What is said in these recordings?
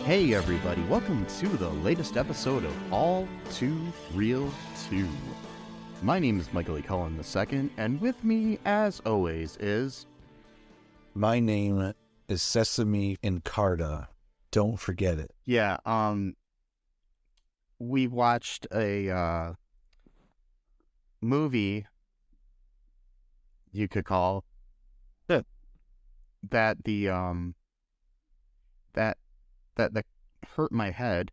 Hey everybody, welcome to the latest episode of All Too Real 2. My name is Michael E. Cullen II, and with me, as always, is... My name is Sesame Encarta. Don't forget it. Yeah, we watched a movie, you could call, that hurt my head.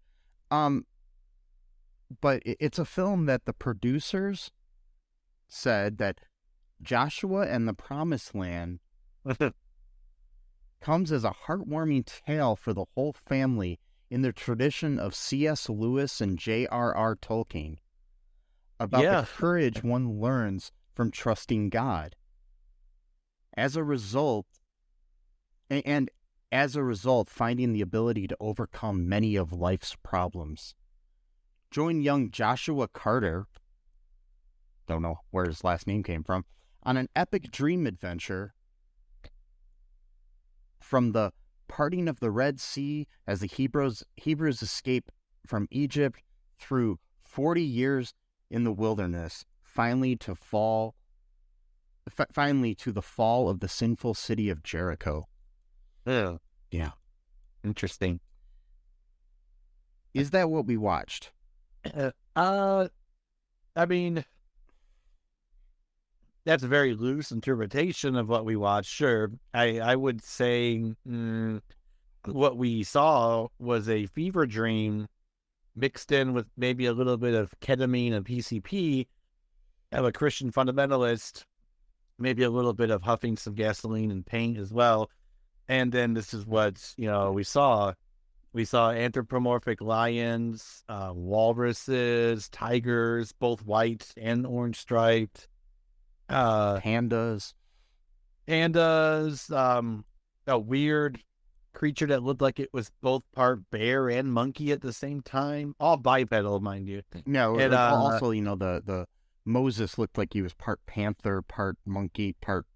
But it's a film that the producers said that Joshua and the Promised Land comes as a heartwarming tale for the whole family in the tradition of C.S. Lewis and J.R.R. Tolkien about the courage one learns from trusting God. As a result, finding the ability to overcome many of life's problems. Join young Joshua Carter, don't know where his last name came from, on an epic dream adventure from the parting of the Red Sea as the Hebrews escape from Egypt through 40 years in the wilderness, finally to the fall of the sinful city of Jericho. Yeah. Interesting. Is that what we watched? I mean, that's a very loose interpretation of what we watched. Sure. I would say what we saw was a fever dream mixed in with maybe a little bit of ketamine and PCP of a Christian fundamentalist, maybe a little bit of huffing some gasoline and paint as well. And then this is what, we saw. We saw anthropomorphic lions, walruses, tigers, both white and orange striped. Pandas. A weird creature that looked like it was both part bear and monkey at the same time. All bipedal, mind you. No, and also, the Moses looked like he was part panther, part monkey, part...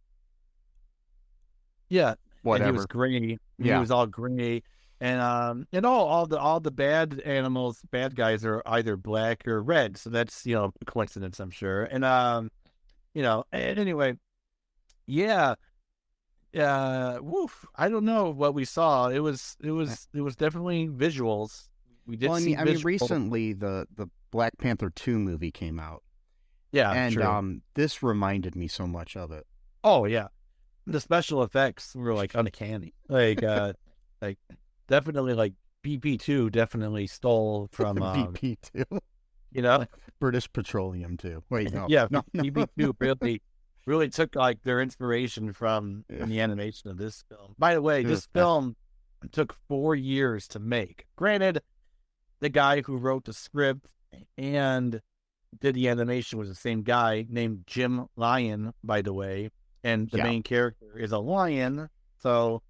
Yeah. Whatever. And he was gray. Yeah. He was all gray. And all the bad animals, bad guys are either black or red. So that's, a coincidence, I'm sure. And, and anyway, yeah. Woof. I don't know what we saw. It was definitely visuals. We did see I mean, recently the Black Panther 2 movie came out. Yeah. And, true. This reminded me so much of it. Oh, yeah. The special effects were uncanny. Definitely BP2 definitely stole from BP2. British Petroleum too. Wait, no. Yeah, no. BP2 really took their inspiration from the animation of this film. By the way, this film took 4 years to make. Granted, the guy who wrote the script and did the animation was the same guy named Jim Lyon, by the way. And the main character is a lion, so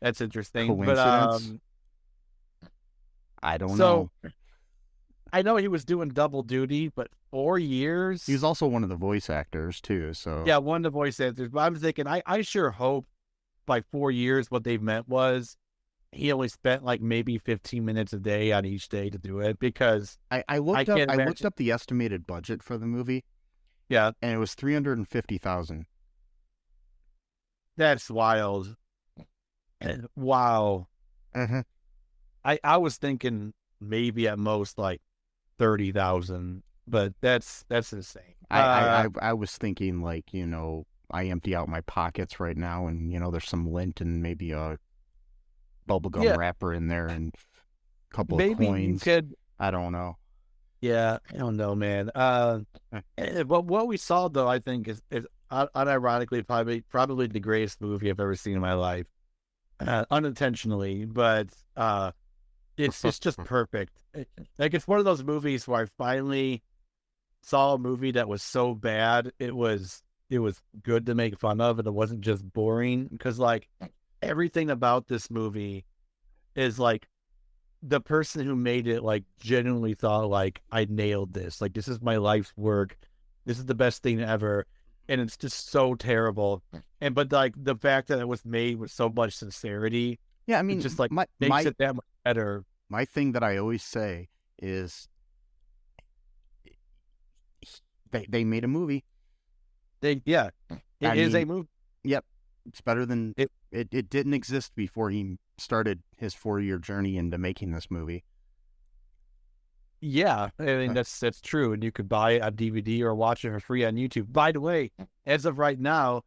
that's interesting. Coincidence? But I don't know. I know he was doing double duty, but 4 years. He's also one of the voice actors too. So yeah, one of the voice actors. But I'm thinking, I sure hope by 4 years what they meant was he only spent maybe 15 minutes a day on each day to do it, because I looked up the estimated budget for the movie. Yeah, and it was $350,000. That's wild. Wow. Uh-huh. I was thinking maybe at most 30,000, but that's insane. I was thinking I empty out my pockets right now, and there's some lint and maybe a bubblegum wrapper in there and a couple of coins. You could, I don't know. Yeah, I don't know, man. But what we saw though, I think is unironically probably the greatest movie I've ever seen in my life. Unintentionally, but it's just perfect. Like it's one of those movies where I finally saw a movie that was so bad it was good to make fun of, and it wasn't just boring. Because like everything about this movie is like the person who made it like genuinely thought like I nailed this. Like this is my life's work. This is the best thing ever, and it's just so terrible. And but like the fact that it was made with so much sincerity, Yeah, I it mean, just like makes it that much better. My thing that I always say is they made a movie. It is a movie. Yep, it's better than It it didn't exist before he started his 4-year journey into making this movie. Yeah, I mean that's true, and you could buy it on DVD or watch it for free on YouTube. By the way, as of right now,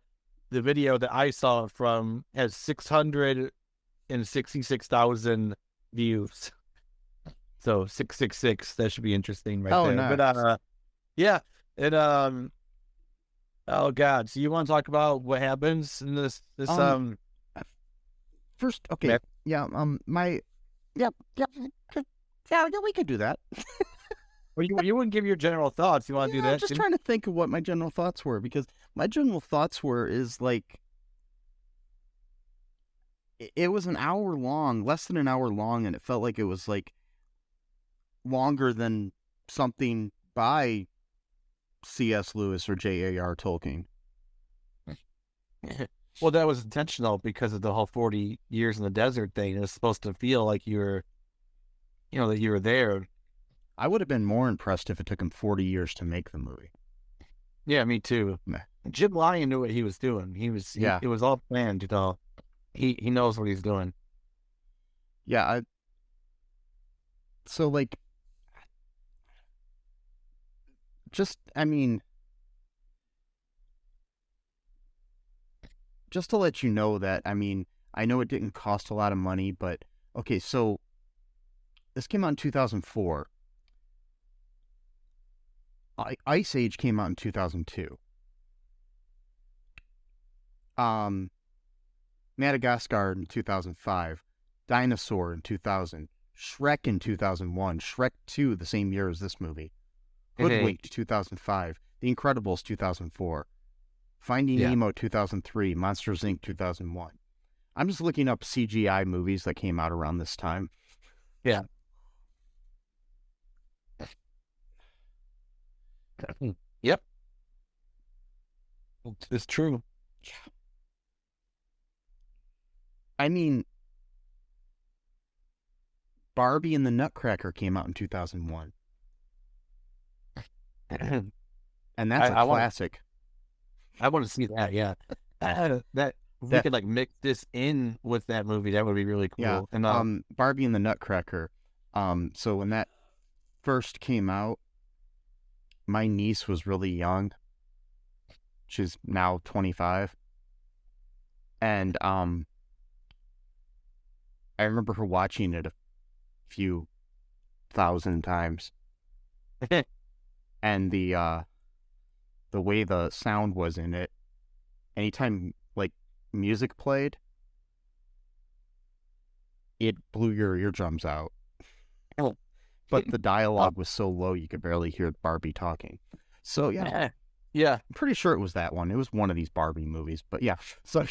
the video that I saw from has 666,000 views. So 666, that should be interesting right there. Nice. But yeah, and oh god, so you want to talk about what happens in this first, okay, yeah, we could do that. Well, you wouldn't give your general thoughts. You want to do that? I'm just trying to think of what my general thoughts were, because my general thoughts is like it was an hour long, less than an hour long, and it felt like it was like longer than something by C.S. Lewis or J.R.R. Tolkien. Well, that was intentional because of the whole 40 years in the desert thing. It was supposed to feel like you were, that you were there. I would have been more impressed if it took him 40 years to make the movie. Yeah, me too. Meh. Jim Lyon knew what he was doing. It was all planned, He knows what he's doing. Yeah, so like, I mean, just to let you know that, I mean, I know it didn't cost a lot of money, but okay, so this came out in 2004. Ice Age came out in 2002. Madagascar in 2005. Dinosaur in 2000. Shrek in 2001. Shrek 2 the same year as this movie. Hoodwinked 2005. The Incredibles 2004. Finding Nemo 2003. Monsters Inc. 2001. I'm just looking up CGI movies that came out around this time. Yeah. Yep. It's true. Yeah. I mean, Barbie and the Nutcracker came out in 2001. And that's a classic. I want to see that, yeah. That we could like mix this in with that movie, that would be really cool. Yeah. And Barbie and the Nutcracker. So when that first came out, my niece was really young. She's now 25. And I remember her watching it a few thousand times. And the way the sound was in it, anytime like music played, it blew your eardrums out. But the dialogue was so low you could barely hear Barbie talking. So yeah. I'm pretty sure it was that one. It was one of these Barbie movies, but yeah. So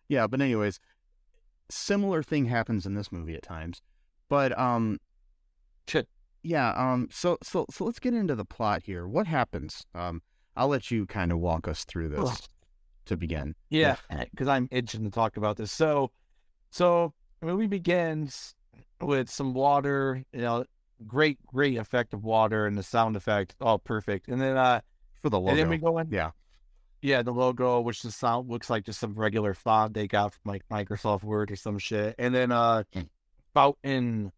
yeah, but anyways, similar thing happens in this movie at times. But yeah, so let's get into the plot here. What happens? I'll let you kind of walk us through this to begin. Yeah, because I'm itching to talk about this. So the movie begins with some water, great effect of water, and the sound effect, all perfect. And then for the logo, and then we go in, yeah, the logo, which the sound looks like just some regular font they got from like Microsoft Word or some shit. And then Fountain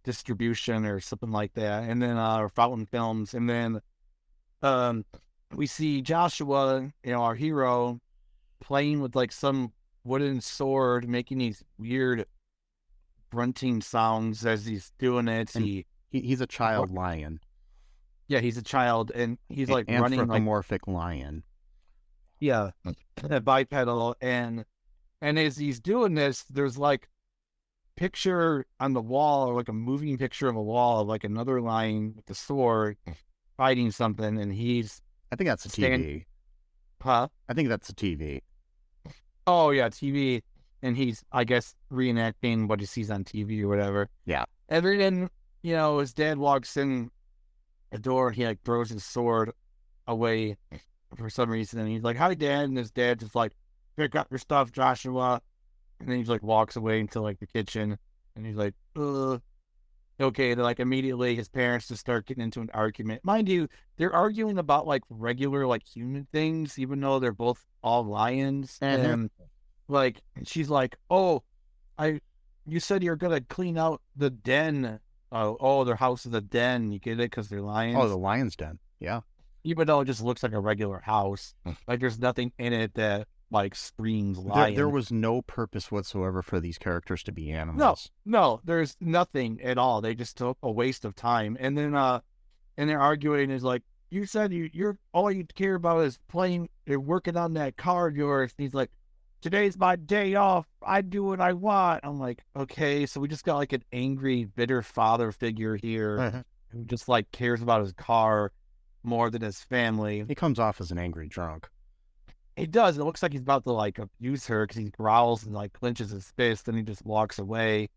Distribution or something like that. And then or Fountain Films. And then we see Joshua, our hero, playing with like some wooden sword, making these weird grunting sounds as he's doing it. He's a child lion. Yeah, he's a child, and he's like running anthropomorphic lion. Yeah, bipedal, and as he's doing this, there's like picture on the wall, or like a moving picture of a wall of like another lion with the sword fighting something, and I think that's a TV. Huh? I think that's a TV. Oh yeah, TV, and he's, I guess, reenacting what he sees on TV or whatever. Yeah. And then, his dad walks in the door, and he like throws his sword away for some reason, and he's like, "Hi, Dad," and his dad just like, "Pick up your stuff, Joshua," and then he like walks away into like the kitchen, and he's like, "Ugh." Okay, they're like immediately his parents just start getting into an argument. Mind you, they're arguing about like regular like human things, even though they're both all lions. And like she's like, "Oh, you said you're gonna clean out the den. Oh, their house is a den. You get it because they're lions. Oh, the lion's den. Yeah. Even though it just looks like a regular house, like there's nothing in it that like screams lion. There was no purpose whatsoever for these characters to be animals. No, there's nothing at all. They just took a waste of time. And then and they're arguing is like, "You said you're all you care about is playing and working on that car of yours." And he's like, "Today's my day off. I do what I want." I'm like, okay, so we just got like an angry, bitter father figure here who just like cares about his car more than his family. He comes off as an angry drunk. He does. It looks like he's about to like abuse her because he growls and like clenches his fist, and he just walks away.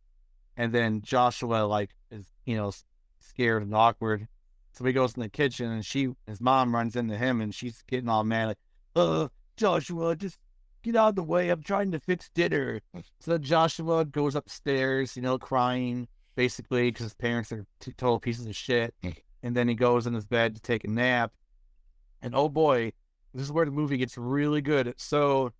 And then Joshua like is scared and awkward, so he goes in the kitchen, and his mom runs into him, and she's getting all mad like, "Joshua, just get out of the way. I'm trying to fix dinner." So Joshua goes upstairs, crying basically because his parents are total pieces of shit. And then he goes in his bed to take a nap. And oh boy, this is where the movie gets really good. So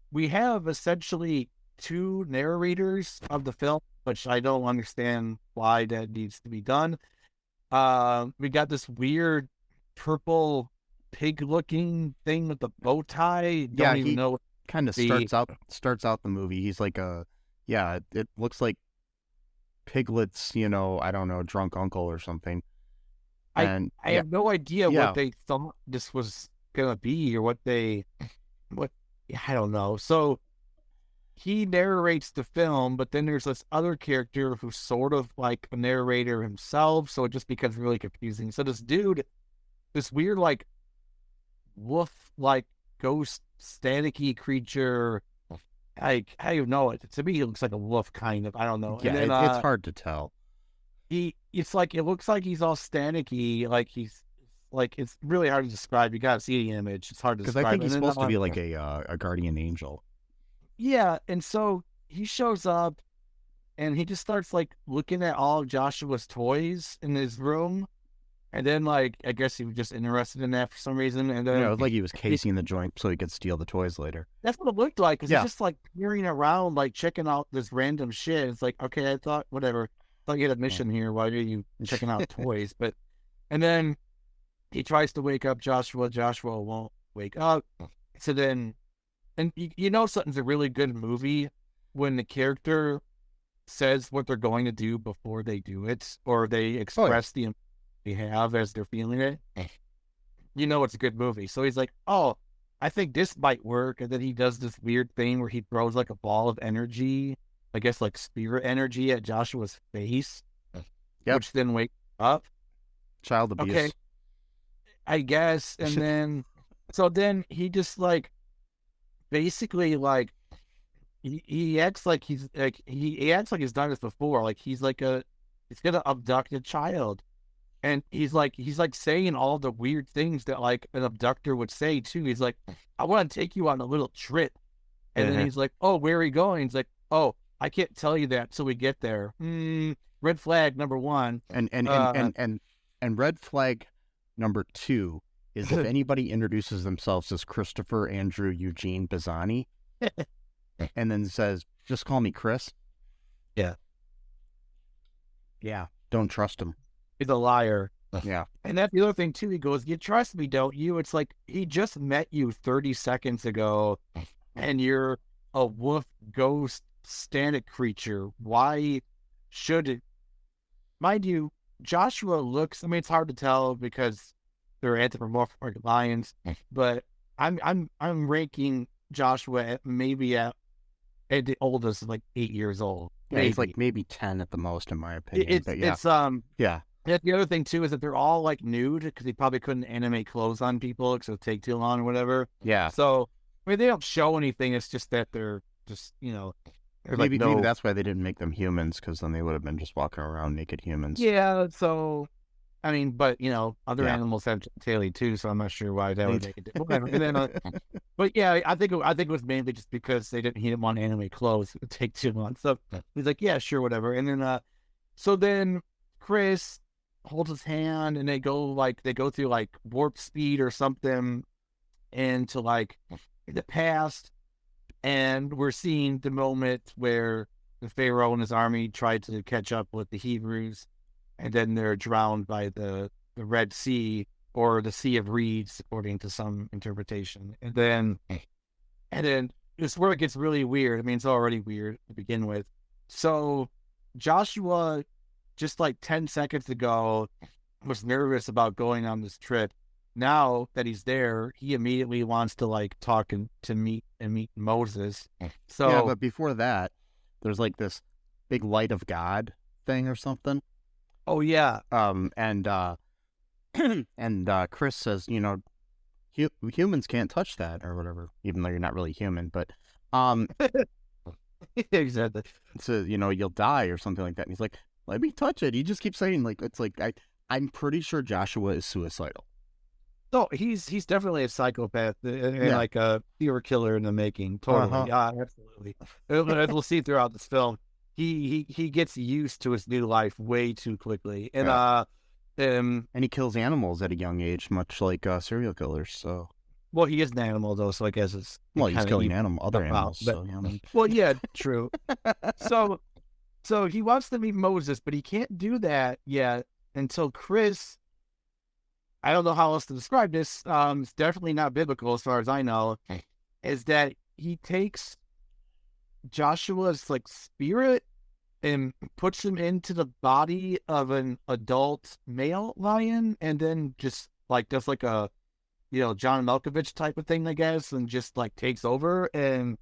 we have essentially two narrators of the film, which I don't understand why that needs to be done. We got this weird purple pig-looking thing with the bow tie. Don't even know. Kind of starts out the movie. He's like it looks like Piglet's, I don't know, drunk uncle or something. I have no idea what they thought this was gonna be, or what I don't know. So he narrates the film, but then there's this other character who's sort of like a narrator himself, so it just becomes really confusing. So this weird like wolf like ghost staticky creature, I don't know it. To me, it looks like a wolf, kind of. I don't know. Yeah, and then, it's hard to tell. It looks like he's all staticky, like he's like, it's really hard to describe. You gotta see the image. It's hard to describe. Because I think he's supposed to be like a guardian angel. Yeah, and so he shows up, and he just starts like looking at all of Joshua's toys in his room, and then like I guess he was just interested in that for some reason. And then it was like he was casing the joint so he could steal the toys later. That's what it looked like, because he's just like peering around, like checking out this random shit. It's like, okay, I thought whatever. I thought you had a mission here. Why are you checking out toys? And then he tries to wake up Joshua. Joshua won't wake up. So then, and something's a really good movie when the character says what they're going to do before they do it, or they express the emotion they have as they're feeling it. It's a good movie. So he's like, "Oh, I think this might work." And then he does this weird thing where he throws like a ball of energy, I guess like spirit energy, at Joshua's face, which then wakes up. Child abuse. Okay. I guess. And then, so then he just like, basically like, he acts like he acts like he's done this before. Like he's gonna abduct a child. And he's like saying all the weird things that like an abductor would say too. He's like, "I want to take you on a little trip." And then he's like, "Oh, where are you going?" He's like, "Oh, I can't tell you that till we get there." Red flag number one. And red flag number two is if anybody introduces themselves as Christopher Andrew Eugene Bazzani and then says, "Just call me Chris." Yeah. Yeah. Don't trust him. He's a liar. Yeah. And that's the other thing too. He goes, "You trust me, don't you?" It's like, he just met you 30 seconds ago and you're a wolf ghost static creature. Why should it? Mind you, Joshua looks. I mean, it's hard to tell because they're anthropomorphic lions, but I'm ranking Joshua at maybe at the oldest, like 8 years old. Yeah, he's like maybe 10 at the most, in my opinion. Yeah. The other thing too is that they're all like nude because he probably couldn't animate clothes on people because it would take too long or whatever. Yeah. So I mean, they don't show anything. It's just that they're just maybe that's why they didn't make them humans, because then they would have been just walking around naked humans. Yeah. So I mean, but other animals have genitalia too, so I'm not sure why that would make it whatever. And then, but yeah, I think it was mainly just because he didn't want to animate clothes; it would take too long. So he's like, yeah, sure, whatever. And then, so then Chris holds his hand, and they go through like warp speed or something into like the past, and we're seeing the moment where the Pharaoh and his army tried to catch up with the Hebrews. And then they're drowned by the Red Sea or the Sea of Reeds, according to some interpretation. And then it's where it gets really weird. I mean, it's already weird to begin with. So Joshua, just like 10 seconds ago, was nervous about going on this trip. Now that he's there, he immediately wants to like talk and to meet Moses. So yeah, but before that, there's like this big light of God thing or something. Oh yeah. And Chris says, humans can't touch that or whatever, even though you're not really human, but exactly. So you'll die or something like that. And he's like, let me touch it. He just keeps saying like, it's like I'm pretty sure Joshua is suicidal. No, he's definitely a psychopath and like a serial killer in the making. Totally, yeah, absolutely. As we'll see throughout this film. He gets used to his new life way too quickly, and and he kills animals at a young age, much like serial killers. So, well, he is an animal though, so I guess it's he's killing other animals. But, so, yeah. Well, yeah, true. So he wants to meet Moses, but he can't do that yet until Chris. I don't know how else to describe this. It's definitely not biblical as far as I know. Is that he takes Joshua's like spirit and puts him into the body of an adult male lion, and then just like does like a John Malkovich type of thing, I guess, and just like takes over, and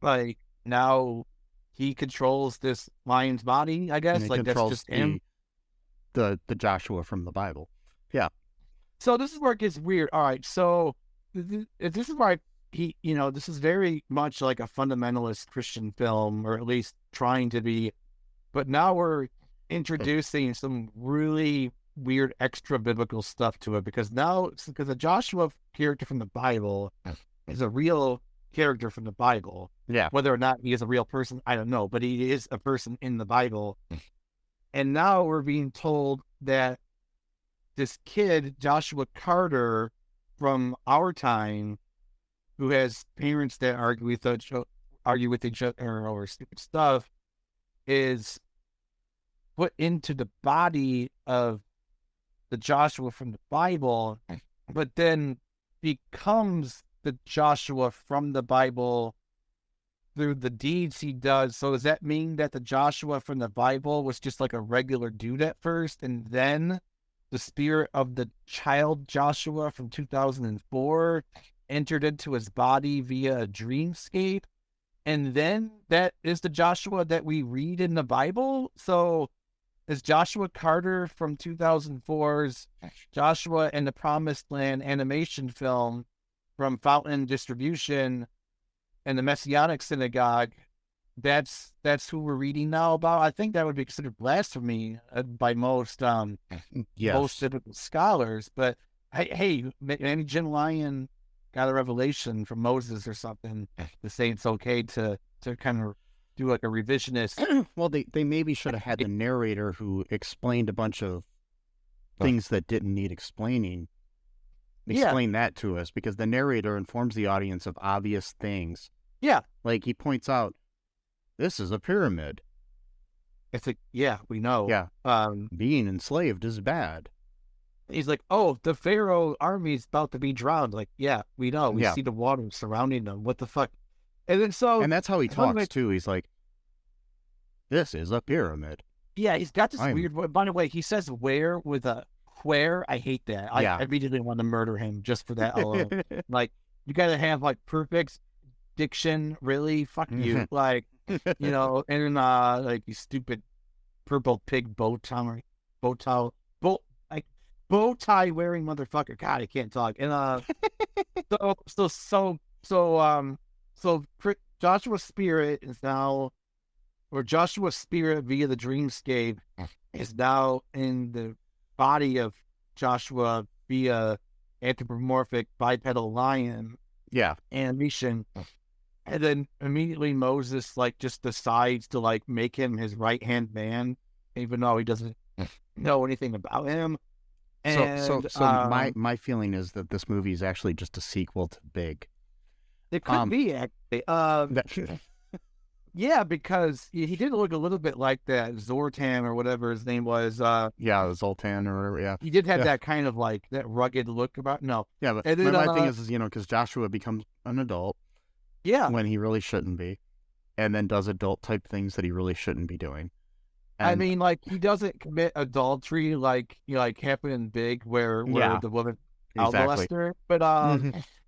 like now he controls this lion's body, I guess. Like that's just him. The Joshua from the Bible. Yeah. So this is where it gets weird. All right, so this is where this is very much like a fundamentalist Christian film, or at least trying to be. But now we're introducing some really weird extra biblical stuff to it, because the Joshua character from the Bible is a real character from the Bible. Yeah. Whether or not he is a real person, I don't know, but he is a person in the Bible. And now we're being told that this kid, Joshua Carter, from our time, who has parents that argue with each other over stupid stuff, is put into the body of the Joshua from the Bible, but then becomes the Joshua from the Bible through the deeds he does. So does that mean that the Joshua from the Bible was just like a regular dude at first, and then the spirit of the child Joshua from 2004 entered into his body via a dreamscape, and then that is the Joshua that we read in the Bible? So is Joshua Carter from 2004's Joshua and the Promised Land animation film from Fountain Distribution and the Messianic Synagogue, that's who we're reading now about? I think that would be considered blasphemy by most biblical scholars. But hey, maybe Jim Lyon got a revelation from Moses or something to say it's okay to kind of do like a revisionist. Well, they maybe should have had the narrator who explained a bunch of things that didn't need explaining. Explain that to us, because the narrator informs the audience of obvious things. Yeah. Like he points out, this is a pyramid. It's like, yeah, we know. Yeah. Being enslaved is bad. He's like, oh, the Pharaoh army's about to be drowned. Like, yeah, we know. We see the water surrounding them. What the fuck? And then and that's how he talks too. He's like, this is a pyramid. Yeah, he's got this weird. By the way, he says "where" with a "where." I hate that. I immediately want to murder him just for that alone. Like, you got to have like perfect diction. Really, fuck you. Like, and then like you stupid purple pig bow tie wearing motherfucker. God, I can't talk. And so Joshua's spirit is now, or Joshua's spirit via the dreamscape is now in the body of Joshua via anthropomorphic bipedal lion. Yeah. Animation. And then immediately Moses like just decides to like make him his right hand man, even though he doesn't know anything about him. And, so my feeling is that this movie is actually just a sequel to Big. It could be actually. Yeah, because he did look a little bit like that Zortan or whatever his name was. Zoltan or whatever. Yeah, he did have that kind of like that rugged look about. No, yeah, but then, my thing is because Joshua becomes an adult. Yeah, when he really shouldn't be, and then does adult type things that he really shouldn't be doing. And, I mean, like he doesn't commit adultery like happened in Big, where the woman molester. But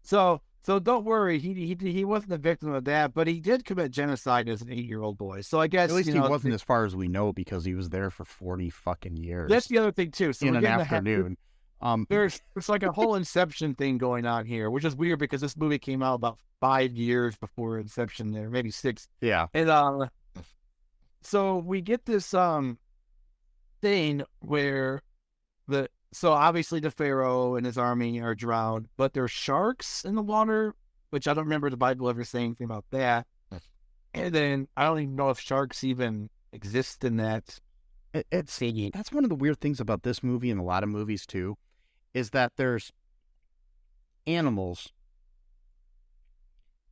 so don't worry, he wasn't a victim of that, but he did commit genocide as an 8-year-old boy. So I guess at least he wasn't, as far as we know, because he was there for 40 fucking years. That's the other thing too. So in an afternoon. There's like a whole Inception thing going on here, which is weird because this movie came out about 5 years before Inception, there maybe 6. Yeah, and so we get this thing where so obviously the Pharaoh and his army are drowned, but there's sharks in the water, which I don't remember the Bible ever saying anything about that. And then I don't even know if sharks even exist in that. That's one of the weird things about this movie and a lot of movies too, is that there's animals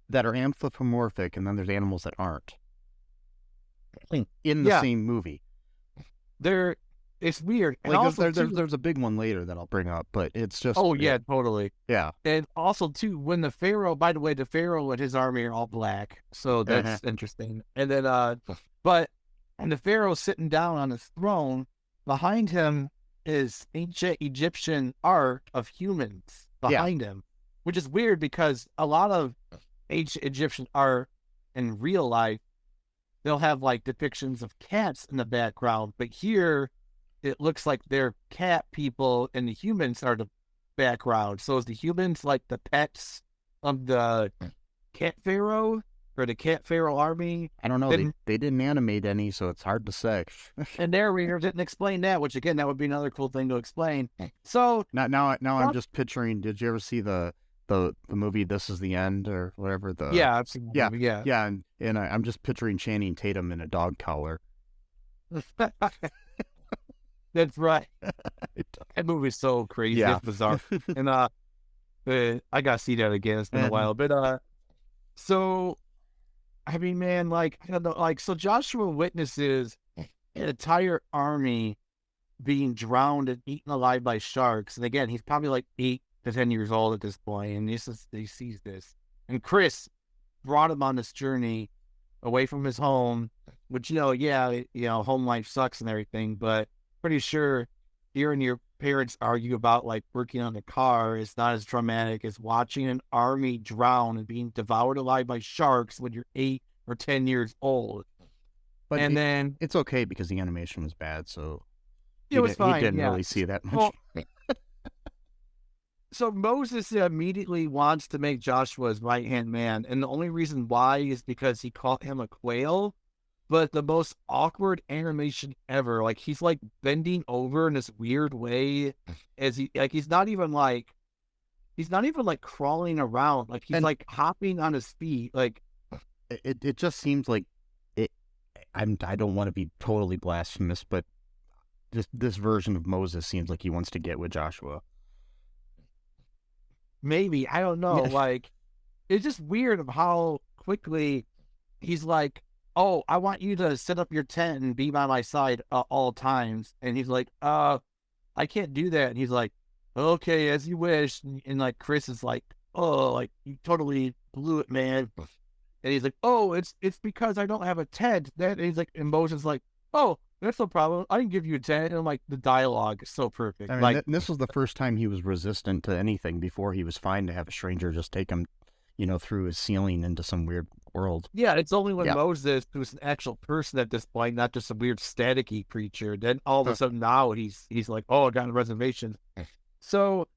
that are anthropomorphic and then there's animals that aren't in the same movie. It's weird. And like also, there's a big one later that I'll bring up, but it's just... Oh, yeah, totally. Yeah. And also, too, when the Pharaoh... By the way, the Pharaoh and his army are all black, so that's interesting. And then, and the Pharaoh's sitting down on his throne. Behind him is ancient Egyptian art of humans behind him, which is weird because a lot of ancient Egyptian art in real life, they'll have, like, depictions of cats in the background, but here... it looks like they're cat people and the humans are the background. So is the humans like the pets of the cat pharaoh or the cat pharaoh army? I don't know. They didn't animate any, so it's hard to say. And narrator didn't explain that, which again, that would be another cool thing to explain. So now I'm just picturing. Did you ever see the movie This Is the End or whatever? Yeah, I've seen the movie, yeah. And I'm just picturing Channing Tatum in a dog collar. That's right. That movie's so crazy. It's bizarre. And I gotta see that again. It's been a while. But so I mean, man, like I don't know, like so Joshua witnesses an entire army being drowned and eaten alive by sharks. And again, he's probably like 8 to 10 years old at this point, and he sees this. And Chris brought him on this journey away from his home, which home life sucks and everything, but pretty sure hearing your parents argue about like working on the car is not as traumatic as watching an army drown and being devoured alive by sharks when you're 8 or 10 years old. But then it's okay because the animation was bad, so it was fine. He didn't really see that much. So Moses immediately wants to make Joshua his right-hand man, and the only reason why is because he caught him a quail. But the most awkward animation ever. Like he's like bending over in this weird way, as he's not even like crawling around. Like he's like hopping on his feet. Like it just seems like it. I don't want to be totally blasphemous, but this version of Moses seems like he wants to get with Joshua. Maybe, I don't know. Like it's just weird of how quickly he's like, oh, I want you to set up your tent and be by my side all times. And he's like, I can't do that. And he's like, okay, as you wish. And like, Chris is like, oh, like you totally blew it, man. And he's like, oh, it's because I don't have a tent. And he's like, and Moses like, oh, That's no problem. I can give you a 10. And I'm like, the dialogue is so perfect. I mean, this was the first time he was resistant to anything. Before, he was fine to have a stranger just take him, through his ceiling into some weird world. Yeah, it's only when Moses, who's an actual person at this point, not just a weird staticky creature, then all of a sudden now he's like, oh, I got a reservation. So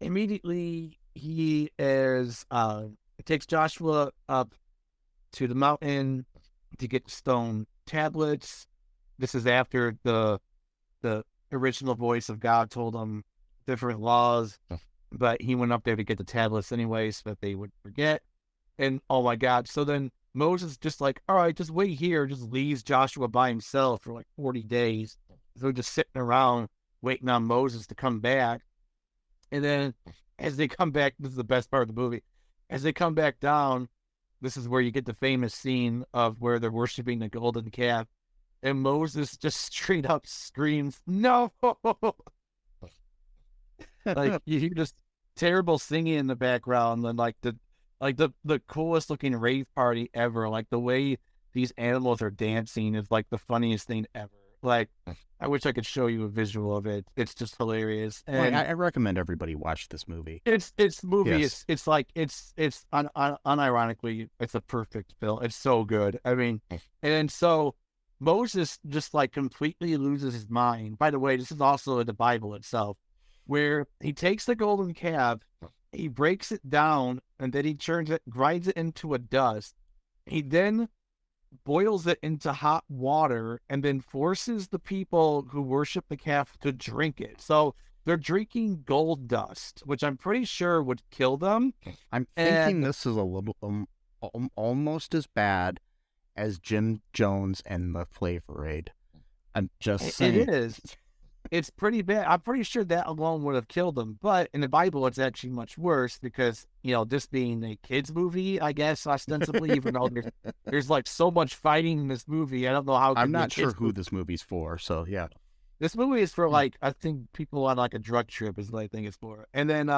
immediately he takes Joshua up to the mountain to get stone tablets. This is after the original voice of God told him different laws, but he went up there to get the tablets anyway so that they would forget. And oh my God. So then Moses just like, all right, just wait here, just leaves Joshua by himself for like 40 days. So they're just sitting around waiting on Moses to come back. And then as they come back, this is the best part of the movie. As they come back down, this is where you get the famous scene of where they're worshiping the golden calf. And Moses just straight up screams, no! Like, you hear this terrible singing in the background, and like the coolest looking rave party ever. Like, the way these animals are dancing is like the funniest thing ever. Like, I wish I could show you a visual of it. It's just hilarious. And I recommend everybody watch this movie. It's movie. Yes. It's unironically, it's a perfect film. It's so good. I mean, and so Moses just like completely loses his mind. By the way, this is also in the Bible itself, where he takes the golden calf, he breaks it down, and then he grinds it into a dust. He then boils it into hot water and then forces the people who worship the calf to drink it. So they're drinking gold dust, which I'm pretty sure would kill them. I'm thinking this is a little almost as bad as Jim Jones and the Flavor Aid. I'm just saying. It is. It's pretty bad. I'm pretty sure that alone would have killed them. But in the Bible, it's actually much worse because, this being a kid's movie, I guess, ostensibly, even though there's like so much fighting in this movie. I don't know how. I'm not sure who this movie's for. So, yeah. This movie is for I think people on like a drug trip is what I think it's for. And then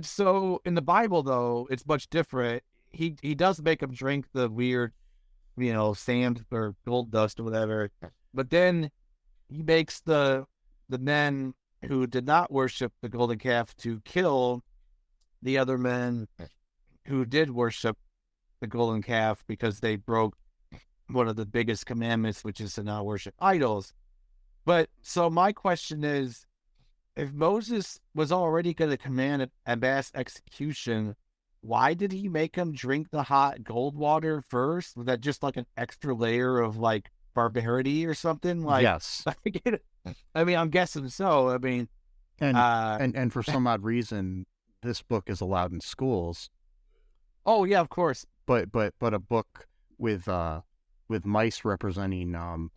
so in the Bible, though, it's much different. He does make them drink the weird, sand or gold dust or whatever. But then he makes the men who did not worship the golden calf to kill the other men who did worship the golden calf because they broke one of the biggest commandments, which is to not worship idols. But so my question is, if Moses was already going to command a mass execution, why did he make him drink the hot gold water first? Was that just like an extra layer of like barbarity or something? Like, yes. I mean, I'm guessing so. I mean, and for some odd reason, this book is allowed in schools. Oh yeah, of course. But a book with mice representing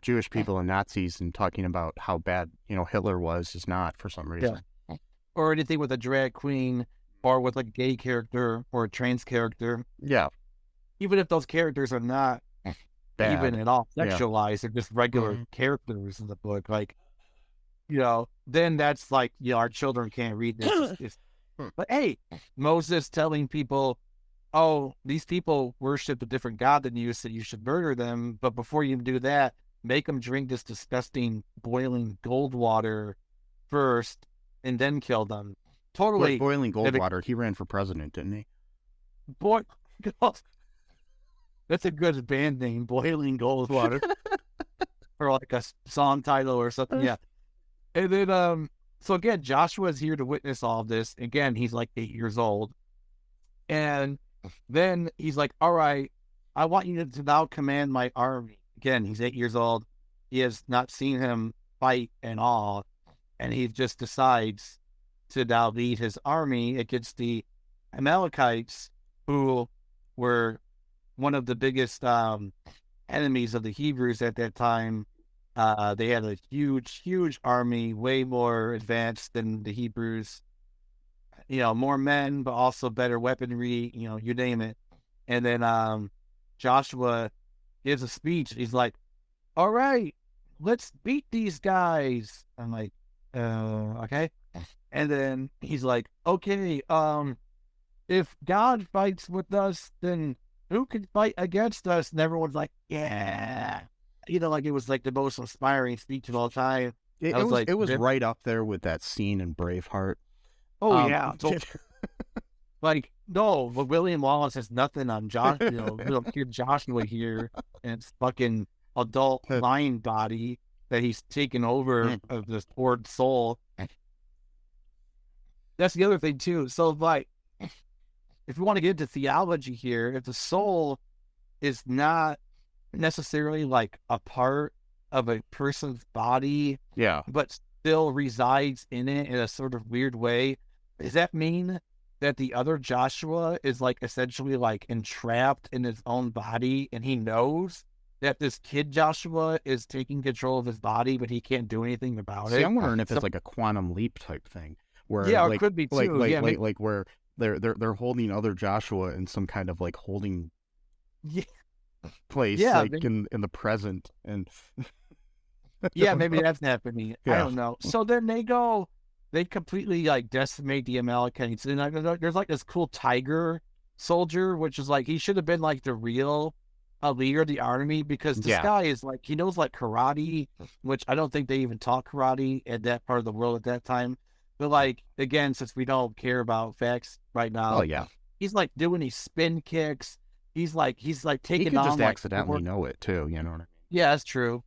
Jewish people and Nazis and talking about how bad Hitler was is not, for some reason. Yeah. Or anything with a drag queen or with like a gay character or a trans character. Yeah. Even if those characters are not bad, even at all sexualized, they're just regular characters in the book. Like, then that's like, our children can't read this. But hey, Moses telling people, oh, these people worship a different God than you, so you should murder them. But before you do that, make them drink this disgusting boiling gold water first and then kill them. Totally. Boiling gold water. He ran for president, didn't he? That's a good band name, Boiling Gold Water. Or like a song title or something. Yeah. And then, so again, Joshua's here to witness all of this. Again, he's like 8 years old. And then he's like, all right, I want you to now command my army. Again, he's 8 years old. He has not seen him fight at all. And he just decides to now lead his army against the Amalekites, who were one of the biggest enemies of the Hebrews at that time. They had a huge army, way more advanced than the Hebrews. More men, but also better weaponry, you name it. And then Joshua gives a speech. He's like, all right, let's beat these guys. I'm like, okay. And then he's like, okay, if God fights with us, then who can fight against us? And everyone's like, yeah. Like it was like the most inspiring speech of all time. It was right up there with that scene in Braveheart. Oh, yeah. So, like, no, but William Wallace has nothing on little kid Joshua here, and it's fucking adult mind body that he's taken over of this poor soul. That's the other thing, too. So, like, if we want to get into theology here, if the soul is not necessarily like a part of a person's body, but still resides in it in a sort of weird way, does that mean that the other Joshua is like essentially like entrapped in his own body, and he knows that this kid Joshua is taking control of his body, but he can't do anything about it? I'm wondering if it's like a quantum leap type thing, where it could be too. Like where they're holding other Joshua in some kind of like holding place, like in the present, and maybe that's happening. I don't know. So then they completely like decimate the Amalekites, and there's like this cool tiger soldier, which is like he should have been like the real leader of the army, because this guy is like, he knows like karate, which I don't think they even taught karate at that part of the world at that time. But like, again, since we don't care about facts right now, he's like doing these spin kicks. He's like taking he could on just like accidentally know it too. You know what I mean? Yeah, that's true.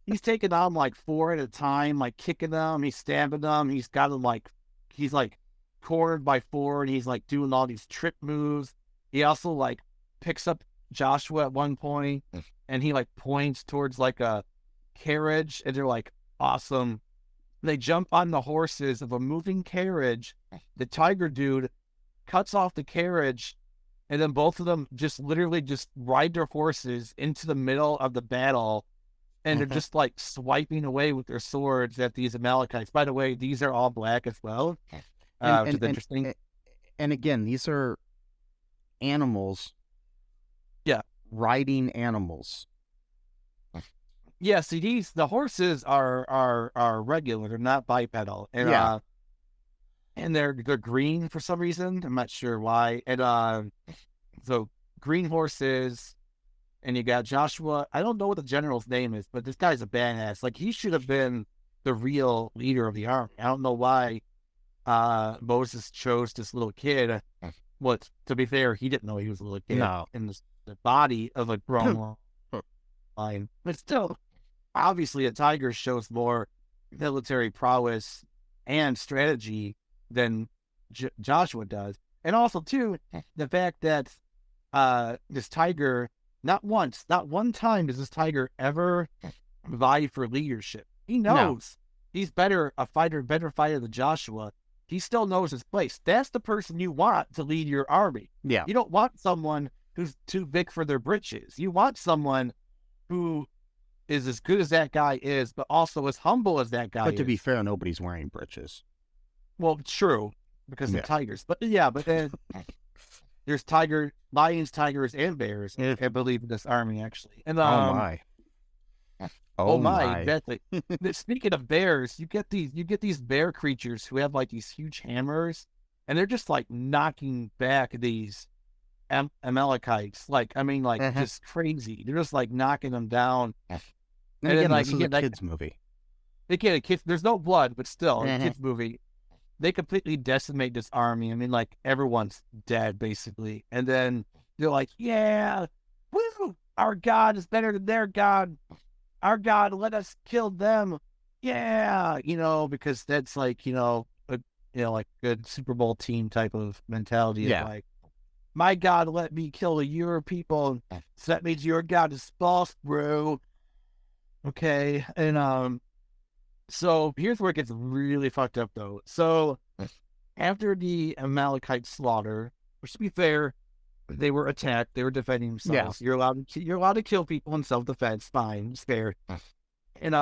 He's taking on like 4 at a time, like kicking them. He's stabbing them. He's got them like, he's like cornered by 4, and he's like doing all these trip moves. He also like picks up Joshua at one point, and he like points towards like a carriage, and they're like, awesome. They jump on the horses of a moving carriage. The tiger dude cuts off the carriage, and then both of them just literally just ride their horses into the middle of the battle, and they're just like swiping away with their swords at these Amalekites. By the way, these are all black as well, which is interesting. And again, these are animals. Yeah. Riding animals. Yeah, see, the horses are regular. They're not bipedal. And, and they're green for some reason. I'm not sure why. And so green horses, and you got Joshua. I don't know what the general's name is, but this guy's a badass. Like, he should have been the real leader of the army. I don't know why Moses chose this little kid. Well, to be fair, he didn't know he was a little kid in the body of a grown lion. But still, obviously, a tiger shows more military prowess and strategy than Joshua does. And also, too, the fact that this tiger, not one time does this tiger ever vie for leadership. He knows he's better fighter than Joshua. He still knows his place. That's the person you want to lead your army. Yeah. You don't want someone who's too big for their britches. You want someone who is as good as that guy is, but also as humble as that guy is. But to be fair, nobody's wearing britches. Well, true, because of tigers. But then there's lions, tigers, and bears, I believe, in this army, actually. And oh my. Oh my. Exactly. Speaking of bears, you get these bear creatures who have like these huge hammers, and they're just like knocking back these Amalekites. Like, I mean, like just crazy. They're just like knocking them down. And again, then, like, this is a kids movie. They get a kid. There's no blood, but still, a kids movie. They completely decimate this army. I mean, like, everyone's dead basically. And then they're like, "Yeah, woo! Our God is better than their God. Our God, let us kill them." Yeah, because that's like, like good Super Bowl team type of mentality. Yeah. Of like, my God, let me kill your people. So that means your God is false, bro. Okay. And so here's where it gets really fucked up, though. So after the Amalekite slaughter, which, to be fair, they were attacked, they were defending themselves. Yeah. You're allowed to kill people in self-defense. Fine, it's fair. And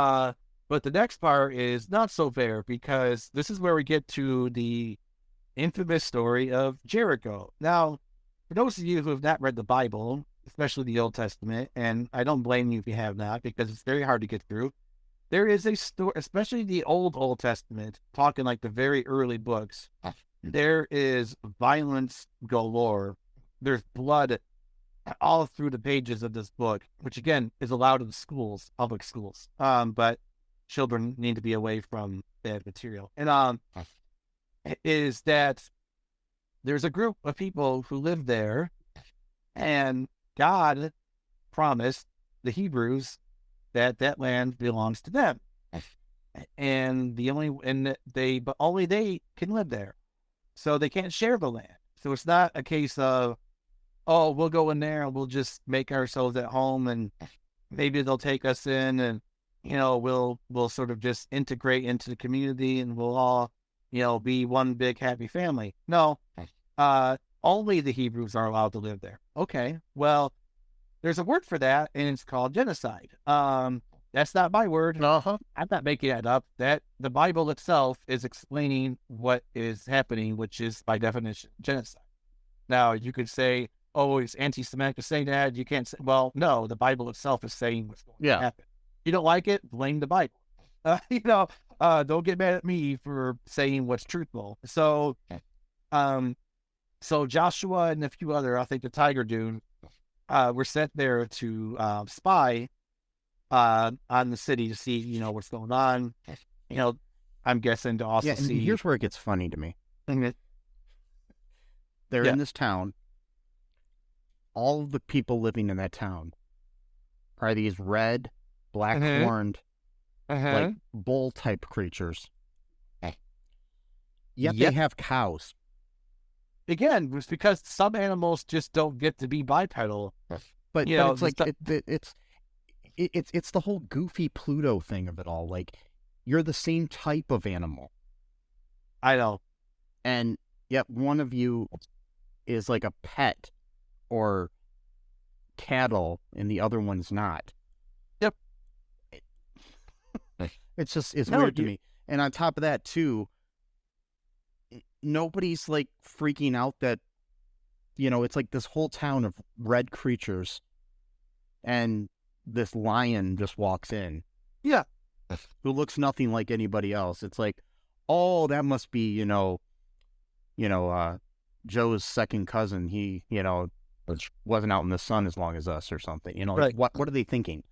but the next part is not so fair, because this is where we get to the infamous story of Jericho. Now, for those of you who have not read the Bible, especially the Old Testament, and I don't blame you if you have not, because it's very hard to get through, there is a story, especially the Old Testament, talking like the very early books, there is violence galore. There's blood all through the pages of this book, which again is allowed in schools, public schools. But children need to be away from bad material. And is that there's a group of people who live there, and God promised the Hebrews that that land belongs to them, and but only they can live there, so they can't share the land. So it's not a case of, oh, we'll go in there and we'll just make ourselves at home, and maybe they'll take us in, and we'll sort of just integrate into the community, and we'll all be one big happy family. No, only the Hebrews are allowed to live there. Okay, well, there's a word for that, and it's called genocide. That's not my word. Uh-huh. I'm not making that up. That the Bible itself is explaining what is happening, which is by definition genocide. Now you could say, oh, it's anti-Semitic to say that. You can't say, well, no, the Bible itself is saying what's going to happen. You don't like it, blame the Bible. Don't get mad at me for saying what's truthful. So, so Joshua and a few other, I think the Tiger Dune, were sent there to spy on the city to see, what's going on. I'm guessing to also see. Here's where it gets funny to me. They're in this town. All of the people living in that town are these red, black-horned, like bull-type creatures. Yet they have cows. Again, it's because some animals just don't get to be bipedal. But it's like it's the whole goofy Pluto thing of it all. Like, you're the same type of animal. I know. And yet one of you is like a pet or cattle, and the other one's not. Yep. It's weird to me. And on top of that, too, nobody's like freaking out that, it's like this whole town of red creatures, and this lion just walks in. Yeah. Who looks nothing like anybody else. It's like, oh, that must be, Joe's second cousin. He, wasn't out in the sun as long as us or something. Right. What are they thinking?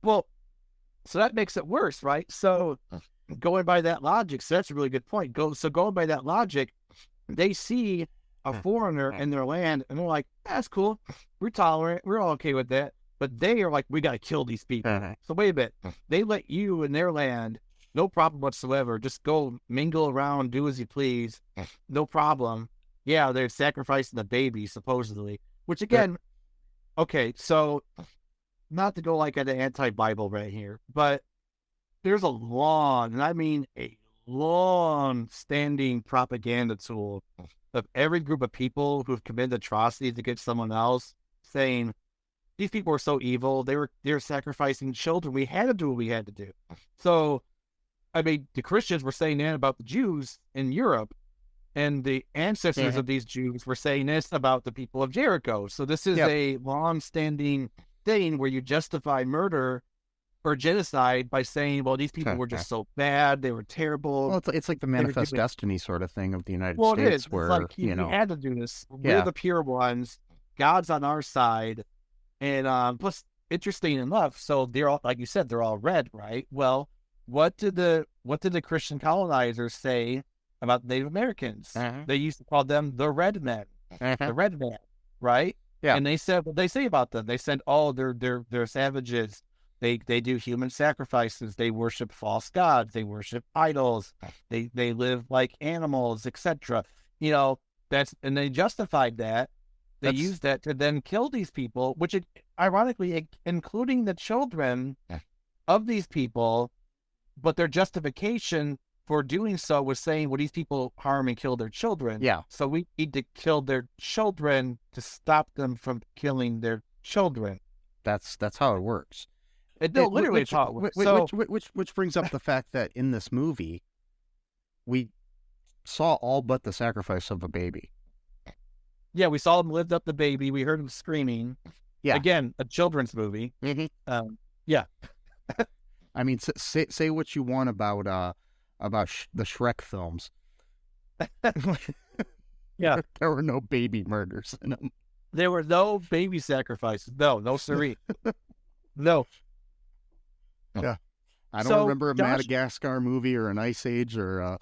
Well, so that makes it worse, right? So going by that logic, so that's a really good point. Going by that logic, they see a foreigner in their land, and they're like, that's cool. We're tolerant. We're all okay with that. But they are like, we got to kill these people. So wait a bit. They let you in their land, no problem whatsoever. Just go mingle around, do as you please. No problem. Yeah, they're sacrificing the baby, supposedly. Which again, okay, so not to go like an anti-Bible right here, but there's a long, and I mean a long-standing propaganda tool of every group of people who've committed atrocities against someone else, saying, these people were so evil, they were sacrificing children. We had to do what we had to do. So, I mean, the Christians were saying that about the Jews in Europe, and the ancestors of these Jews were saying this about the people of Jericho. So this is a long-standing thing where you justify murder or genocide by saying, well, these people were just so bad, they were terrible. Well, it's like the manifest destiny sort of thing of the United States. It is. Where, it's like, you had to do this. We're the pure ones. God's on our side. And plus, interesting enough, so they're all, like you said, they're all red, right? Well, what did the Christian colonizers say about Native Americans? They used to call them the red men, the red man, right? Yeah. And they said what they say about them. They said, oh, they're savages. They do human sacrifices. They worship false gods. They worship idols. They live like animals, etc. And they justified that. They used that to then kill these people, which ironically, including the children of these people, but their justification for doing so was saying, well, these people harm and kill their children. Yeah. So we need to kill their children to stop them from killing their children. That's how it works. Literally, it's how it works. Which brings up the fact that in this movie, we saw all but the sacrifice of a baby. Yeah, we saw him lift up the baby. We heard him screaming. Yeah. Again, a children's movie. Mm-hmm. Yeah. I mean, say what you want about the Shrek films. Yeah. There were no baby murders in them. There were no baby sacrifices. No siree. No. Yeah. I don't remember a Madagascar movie or an Ice Age or an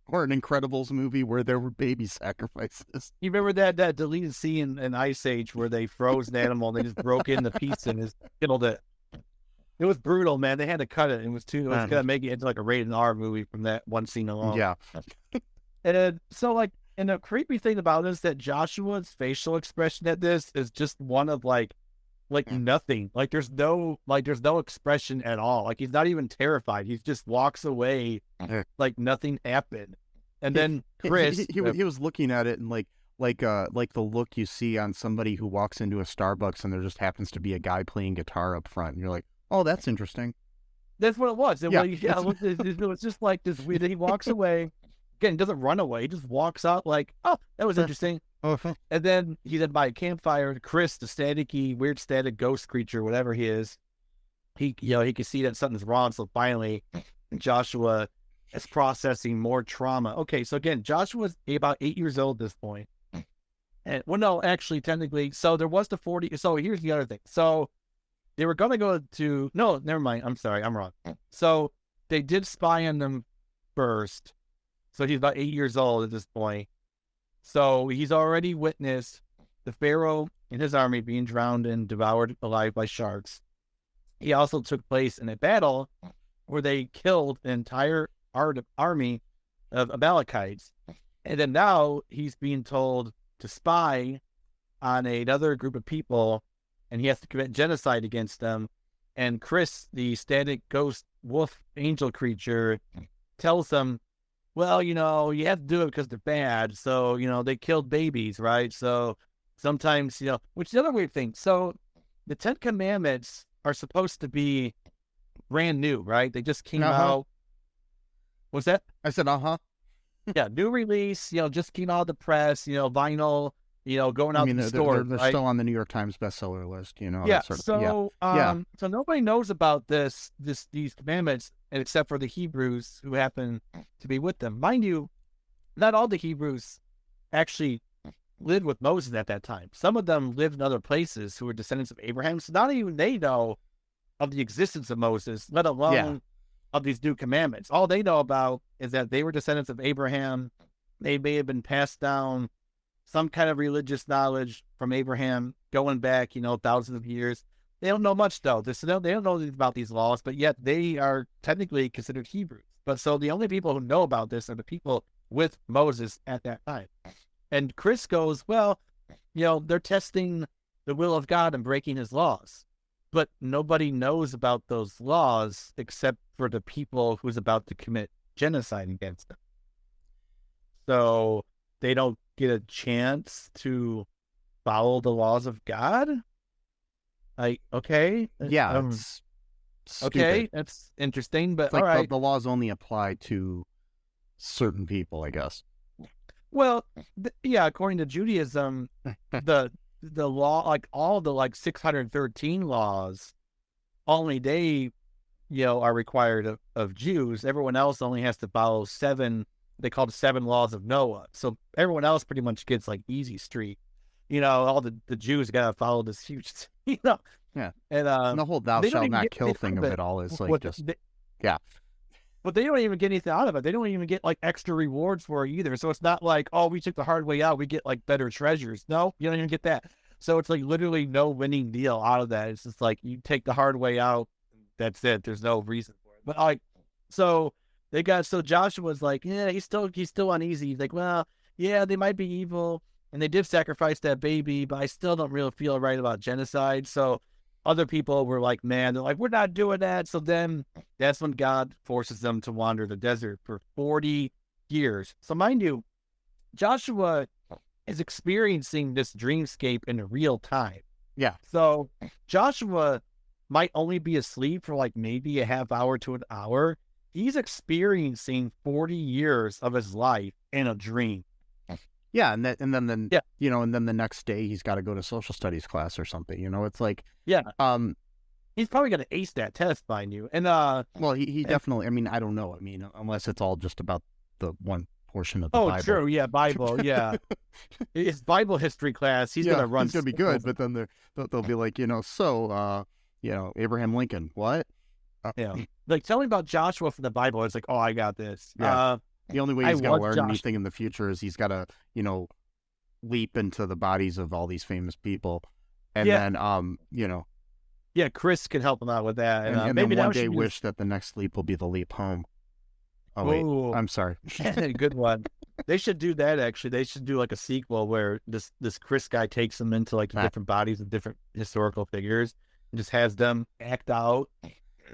Incredibles movie where there were baby sacrifices. You remember that deleted scene in Ice Age where they froze an animal and they just broke into pieces and just killed it? It was brutal, man. They had to cut it. It was going to make it into like a rated R movie from that one scene alone. Yeah. And so, like, and the creepy thing about it is that Joshua's facial expression at this is just one of like nothing. Like there's no expression at all. Like he's not even terrified. He just walks away like nothing happened. And then Chris, he was looking at it and like the look you see on somebody who walks into a Starbucks and there just happens to be a guy playing guitar up front, and you're like, oh, that's interesting. That's what it was. It was just like this weird. He walks away. Again, he doesn't run away. He just walks out like, oh, that was interesting. And then he's by a campfire. Chris, the weird static ghost creature, whatever he is, he can see that something's wrong. So finally, Joshua is processing more trauma. Okay, so again, Joshua's about 8 years old at this point. And well, no, actually, technically, so there was the 40. So here's the other thing. So they were going to go to, no, never mind. I'm sorry, I'm wrong. So they did spy on them first. So he's about 8 years old at this point. So he's already witnessed the Pharaoh and his army being drowned and devoured alive by sharks. He also took place in a battle where they killed an entire army of Amalekites. And then now he's being told to spy on another group of people, and he has to commit genocide against them. And Chris, the static ghost wolf angel creature, tells them, well, you have to do it because they're bad. So, they killed babies, right? So sometimes, which is the other weird thing. So the 10 Commandments are supposed to be brand new, right? They just came out. What's that? I said, Yeah, new release, just came out of the press, vinyl, going out to the store. They're still on the New York Times bestseller list, Yeah, so nobody knows about these commandments except for the Hebrews who happen to be with them. Mind you, not all the Hebrews actually lived with Moses at that time. Some of them lived in other places who were descendants of Abraham, so not even they know of the existence of Moses, let alone of these new commandments. All they know about is that they were descendants of Abraham. They may have been passed down some kind of religious knowledge from Abraham going back, thousands of years. They don't know much, though. They don't know about these laws, but yet they are technically considered Hebrews. But so the only people who know about this are the people with Moses at that time. And Chris goes, well, they're testing the will of God and breaking his laws. But nobody knows about those laws except for the people who's about to commit genocide against them. So they don't get a chance to follow the laws of God? Okay. Yeah. It's okay, that's interesting, but it's like all right. The laws only apply to certain people, I guess. Well, according to Judaism, the law, like all the 613 laws, only they, are required of Jews. Everyone else only has to follow 7. They call it 7 laws of Noah. So everyone else pretty much gets like easy street. All the Jews got to follow this huge, Yeah. And the whole thou shalt not kill thing of it all is like yeah. But they don't even get anything out of it. They don't even get extra rewards for it either. So it's not like, oh, we took the hard way out, we get better treasures. No, you don't even get that. So it's literally no winning deal out of that. It's just you take the hard way out, that's it. There's no reason for it. But so Joshua's he's still uneasy. He's like, well, yeah, they might be evil, and they did sacrifice that baby, but I still don't really feel right about genocide. So other people were like, man, they're like, we're not doing that. So then that's when God forces them to wander the desert for 40 years. So mind you, Joshua is experiencing this dreamscape in real time. Yeah. So Joshua might only be asleep for maybe a half hour to an hour. He's experiencing 40 years of his life in a dream. Yeah, and then and then the next day he's got to go to social studies class or something. It's like he's probably gonna ace that test, mind you. And well, he definitely. I mean, I don't know. I mean, unless it's all just about the one portion of the Bible. Oh, true. Yeah, Bible. Yeah. It's Bible history class. He's gonna run. He's gonna be good, but then they'll be like, Abraham Lincoln, what? Yeah, like tell me about Joshua from the Bible. It's like, oh, I got this. Yeah. The only way he's gonna learn anything in the future is he's gotta, leap into the bodies of all these famous people, and then yeah, Chris can help him out with that, and maybe then one day wish that the next leap will be the leap home. Oh wait, I'm sorry. Good one. They should do that. Actually, they should do like a sequel where this Chris guy takes them into like the different bodies of different historical figures and just has them act out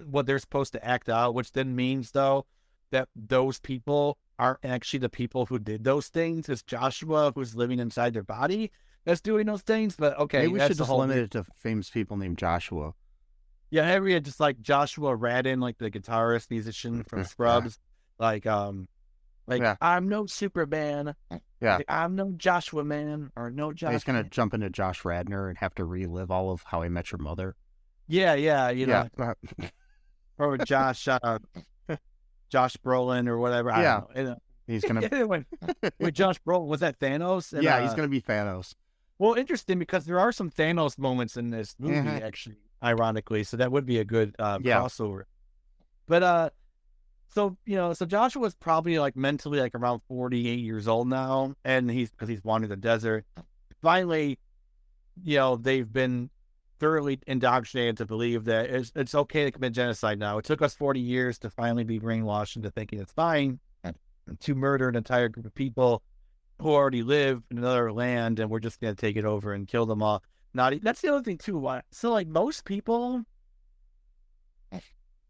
what they're supposed to act out, which then means though that those people aren't actually the people who did those things. It's Joshua who's living inside their body that's doing those things. But okay, maybe we should just limit it to famous people named Joshua. Yeah, Henry, just like Joshua Radin, like the guitarist musician from Scrubs, I'm no Superman. Yeah, I'm no Joshua man or no Josh. He's gonna jump into Josh Radnor and have to relive all of How I Met Your Mother. Yeah, know, or Josh Brolin or whatever. I don't know. He's gonna. Wait, Josh Brolin, was that Thanos? And, he's gonna be Thanos. Well, interesting because there are some Thanos moments in this movie, actually, ironically. So that would be a good crossover. But so Joshua's probably like mentally like around 48 years old now, and because he's wandering the desert. Finally, they've been thoroughly indoctrinated to believe that it's okay to commit genocide now. It took us 40 years to finally be brainwashed into thinking it's fine to murder an entire group of people who already live in another land, and we're just going to take it over and kill them all. That's the other thing too. So like most people,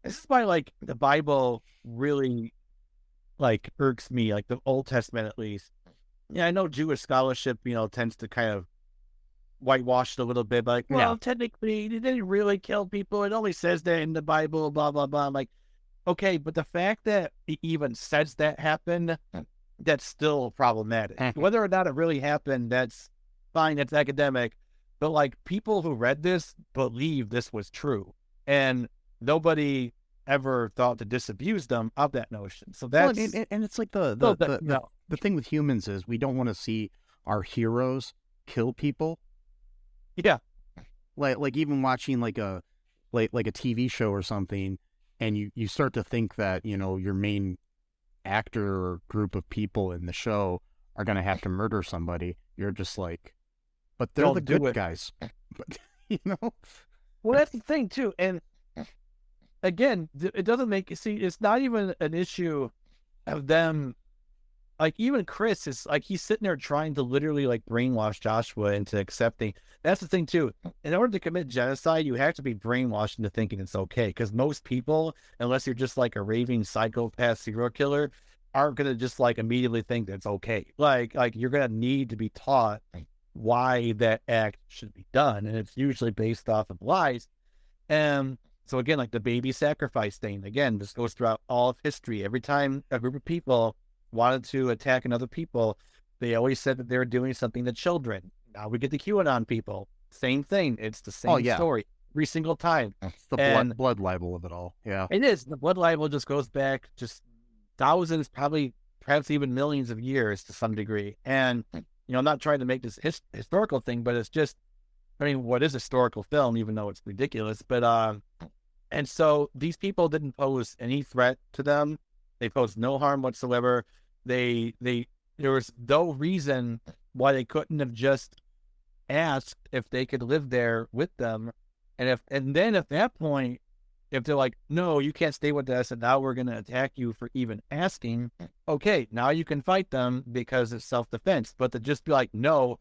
this is why like the Bible really like irks me, like the Old Testament at least. Yeah, I know Jewish scholarship, tends to kind of whitewash it a little bit, like, technically, it didn't really kill people. It only says that in the Bible, blah, blah, blah. I'm like, okay, but the fact that it even says that happened, that's still problematic. Whether or not it really happened, that's fine, that's academic. But, like, people who read this believe this was true. And nobody ever thought to disabuse them of that notion. So that's... Well, and it's like the thing with humans is we don't want to see our heroes kill people. Yeah, like even watching like a TV show or something, and you start to think that your main actor or group of people in the show are gonna have to murder somebody. You're just like, but they're the good guys. But well, that's the thing too. And again, it doesn't make it's not even an issue of them. Like, even Chris is, like, he's sitting there trying to literally, like, brainwash Joshua into accepting. That's the thing, too. In order to commit genocide, you have to be brainwashed into thinking it's okay. Because most people, unless you're just, like, a raving psychopath serial killer, aren't going to just, like, immediately think that it's okay. Like you're going to need to be taught why that act should be done. And it's usually based off of lies. And so, again, like, the baby sacrifice thing, again, this goes throughout all of history. Every time a group of people wanted to attack another people, they always said that they were doing something to children. Now we get the QAnon people. Same thing. It's the same story every single time. It's the blood libel of it all. Yeah. It is. The blood libel just goes back just thousands, perhaps even millions of years to some degree. And, I'm not trying to make this historical thing, but it's just, what is historical film, even though it's ridiculous. But, and so these people didn't pose any threat to them. They posed no harm whatsoever. There was no reason why they couldn't have just asked if they could live there with them. And then at that point, if they're like, no, you can't stay with us, and now we're going to attack you for even asking, okay, now you can fight them because it's self-defense. But to just be like, no,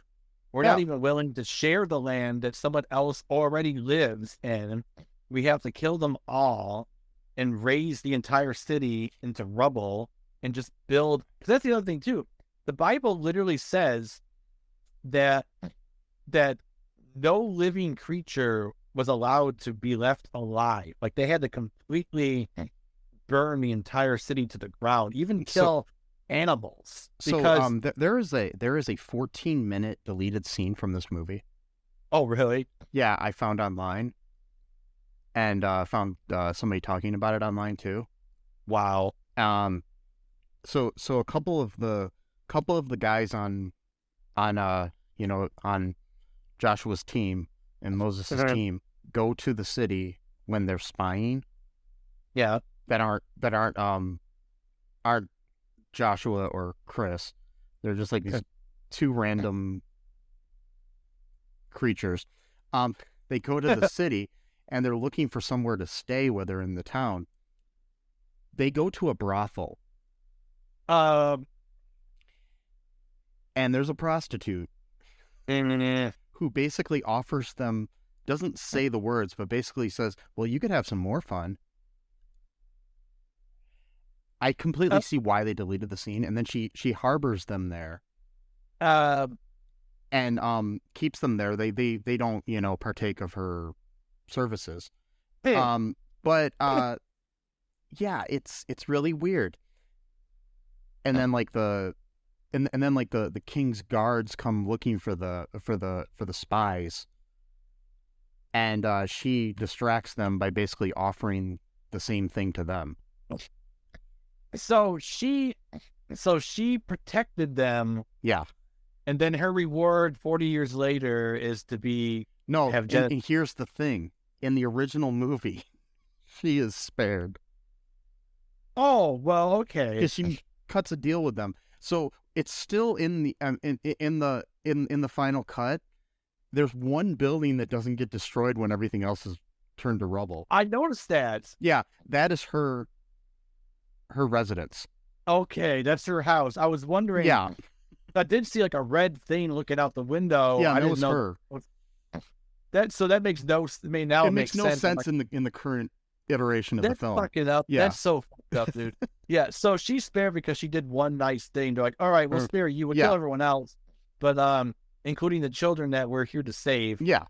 we're not even willing to share the land that someone else already lives in. We have to kill them all and raise the entire city into rubble and just build. Because that's the other thing too. The Bible literally says that no living creature was allowed to be left alive. Like, they had to completely burn the entire city to the ground, even kill animals. Because there is a 14-minute deleted scene from this movie. Oh, really? Yeah, I found online. And found somebody talking about it online too. Wow. So a couple of the guys on Joshua's team and Moses' team go to the city when they're spying. Yeah. That aren't Joshua or Chris. They're just like these two random creatures. They go to the city and they're looking for somewhere to stay while they're in the town. They go to a brothel. And there's a prostitute who basically offers them, doesn't say the words, but basically says, well, you could have some more fun. I completely see why they deleted the scene, and then she harbors them there. And keeps them there. They don't, partake of her services. But yeah, it's really weird. And then like the king's guards come looking for the spies, and she distracts them by basically offering the same thing to them. So she protected them. Yeah. And then her reward 40 years later is to be and here's the thing. In the original movie, she is spared. Oh, well, okay. Because she cuts a deal with them. So it's still in the in the final cut. There's one building that doesn't get destroyed when everything else is turned to rubble. I noticed that. Yeah, that is her residence. Okay, that's her house. I was wondering. Yeah, I did see like a red thing looking out the window. Yeah, I didn't know her. That makes no. I mean, now it makes no sense in the current iteration of the film. That's fucking up. Yeah. That's so fucked up, dude. Yeah, so she's spared because she did one nice thing. They're like, all right, we'll spare you. We'll kill everyone else, but including the children that we're here to save. Yeah.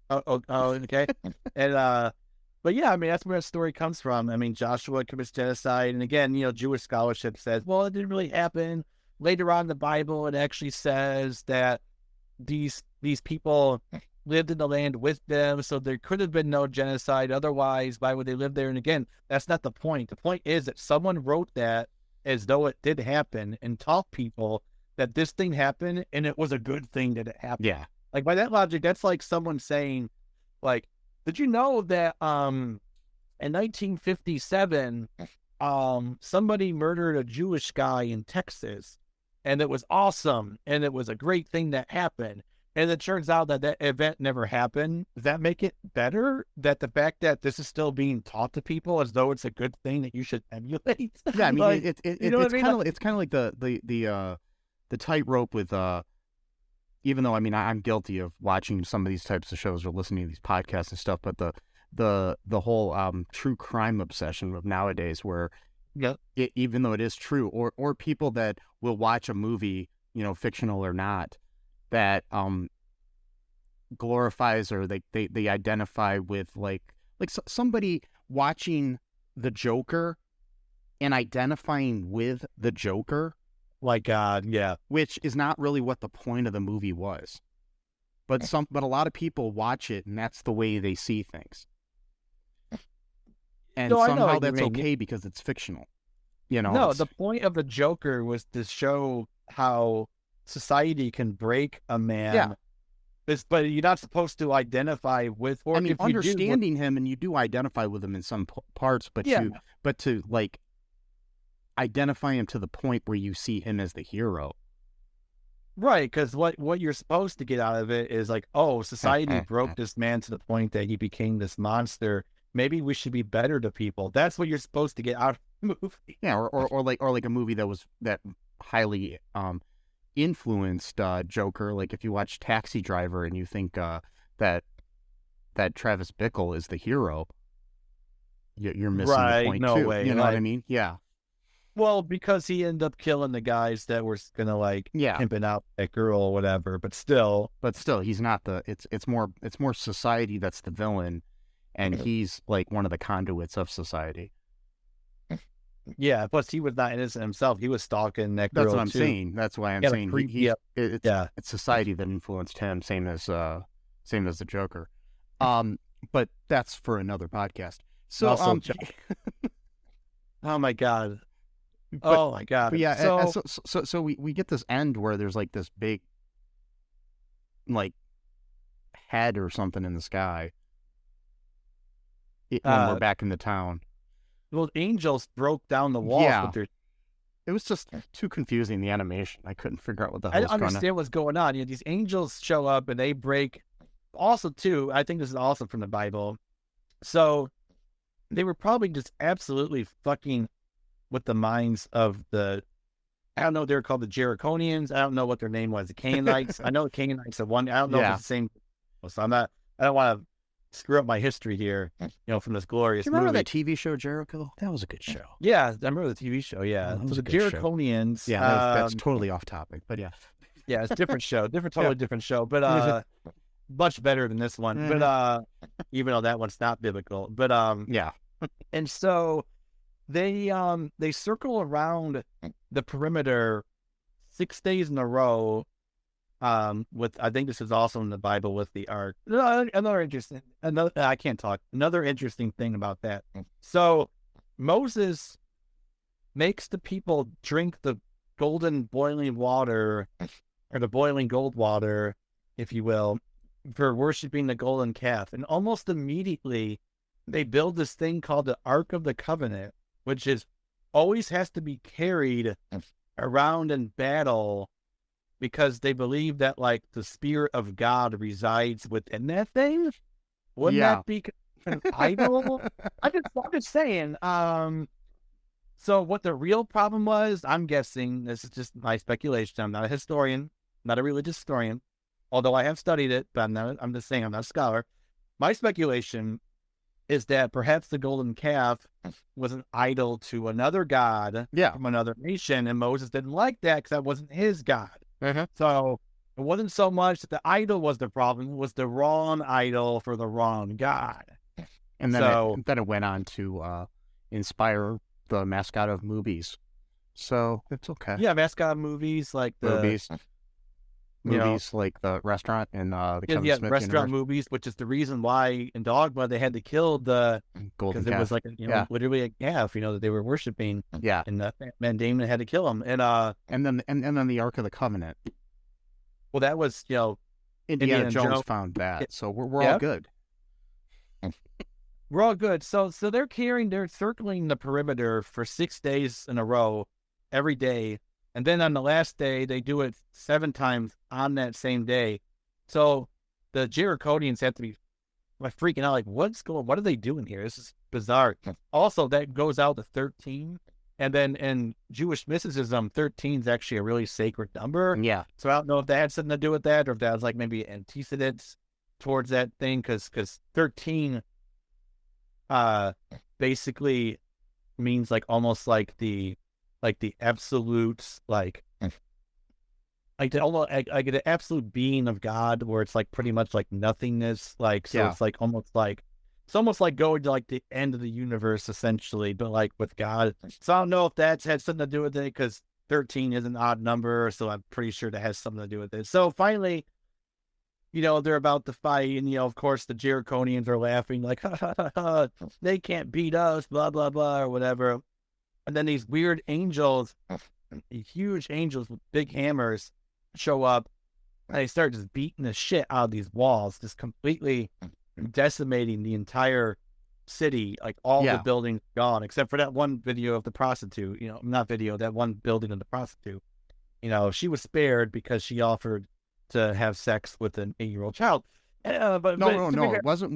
Oh, okay. And but yeah, I mean, that's where the story comes from. I mean, Joshua commits genocide, and again, Jewish scholarship says, well, it didn't really happen. Later on in the Bible, it actually says that these people lived in the land with them, so there could have been no genocide. Otherwise, why would they live there? And again, that's not the point. The point is that someone wrote that as though it did happen and taught people that this thing happened and it was a good thing that it happened. Yeah. Like, by that logic, that's like someone saying, like, did you know that in 1957 somebody murdered a Jewish guy in Texas, and it was awesome, and it was a great thing that happened, and it turns out that event never happened? Does that make it better, that the fact that this is still being taught to people as though it's a good thing that you should emulate? Yeah, I mean, like, it's kind of like the tightrope with even though, I mean, I'm guilty of watching some of these types of shows or listening to these podcasts and stuff, but the whole true crime obsession of nowadays, where even though it is true, or people that will watch a movie, fictional or not, that glorifies or they identify with like somebody watching the Joker and identifying with the Joker. Like, yeah. Which is not really what the point of the movie was. But a lot of people watch it, and that's the way they see things. And somehow that's okay because it's fictional. No, the point of the Joker was to show how society can break a man. Yeah. But you're not supposed to identify with, or I mean, if understanding him, and you do identify with him in some parts, but to like identify him to the point where you see him as the hero. Right, because what you're supposed to get out of it is like, oh, society broke this man to the point that he became this monster. Maybe we should be better to people. That's what you're supposed to get out of the movie. Yeah, or like a movie that highly influenced Joker. Like if you watch Taxi Driver and you think that Travis Bickle is the hero, you're missing the point too. Way. You know what I mean? Yeah. Well, because he ended up killing the guys that were gonna pimping out that girl or whatever. But still, he's not the. It's more society that's the villain, and he's like one of the conduits of society. Yeah. Plus, he was not innocent himself. He was stalking that girl. That's what I'm saying. That's why I'm saying it's society that influenced him. Same as the Joker. But that's for another podcast. So oh my God. Oh my god! But yeah, so we get this end where there's like this big, like, head or something in the sky when we're back in the town. Well, angels broke down the walls with their. It was just too confusing, the animation. I couldn't figure out what the hell I was didn't understand what's going on. These angels show up and they break. Also, too, I think this is also from the Bible. So they were probably just absolutely fucking with the minds of the. I don't know. They're called the Jerichonians. I don't know what their name was. The Canaanites. I know the Canaanites are one. I don't know if it's the same. So I'm not. I don't want to screw up my history here, from this glorious movie. Do you remember that TV show, Jericho? That was a good show. Yeah, I remember the TV show, yeah. Oh, so the Jerichonians... Yeah, that's totally off topic, but yeah. Yeah, it's a different show. Different show, but much better than this one. Mm-hmm. But even though that one's not biblical. But yeah. And so they circle around the perimeter 6 days in a row. With I think this is also in the Bible with the ark. Another interesting thing about that. So Moses makes the people drink the golden boiling water, or the boiling gold water, if you will, for worshiping the golden calf. And almost immediately they build this thing called the Ark of the Covenant, which always has to be carried around in battle, because they believe that, like, the Spirit of God resides within that thing. Wouldn't that be an idol? I'm just saying. So what the real problem was, I'm guessing, this is just my speculation. I'm not a historian, not a religious historian, although I have studied it, but I'm just saying I'm not a scholar. My speculation is that perhaps the golden calf was an idol to another god from another nation, and Moses didn't like that because that wasn't his god. So it wasn't so much that the idol was the problem; it was the wrong idol for the wrong god. And then it went on to inspire the mascot of movies. So it's okay. Yeah, mascot of movies like movies like the restaurant and the Kevin Smith restaurant universe. Movies, which is the reason why in Dogma they had to kill the golden calf, because it was like literally a calf, that they were worshiping. Yeah, and man Damon had to kill him, and then the Ark of the Covenant. Well, that was Indiana Jones found that, so we're all good. We're all good. So they're circling the perimeter for 6 days in a row, every day. And then on the last day, they do it 7 times on that same day. So the Jerichonians have to be freaking out, like, what are they doing here? This is bizarre. Also, that goes out to 13. And then in Jewish mysticism, 13 is actually a really sacred number. Yeah. So I don't know if that had something to do with that, or if that was like maybe antecedents towards that thing, because 13 basically means like almost like the absolute, like the absolute being of God, where it's like pretty much like nothingness, like, so it's like almost like going to like the end of the universe essentially, but like with God. So I don't know if that's had something to do with it, because 13 is an odd number, so I'm pretty sure that has something to do with it. So finally, they're about to fight, and of course the Jerichonians are laughing like, ha, ha, ha, ha, they can't beat us, blah blah blah, or whatever. And then these weird angels, huge angels with big hammers, show up, and they start just beating the shit out of these walls, just completely decimating the entire city. Like, all the buildings gone, except for that one video of the prostitute, that one building of the prostitute. She was spared because she offered to have sex with an 8-year-old child. But it wasn't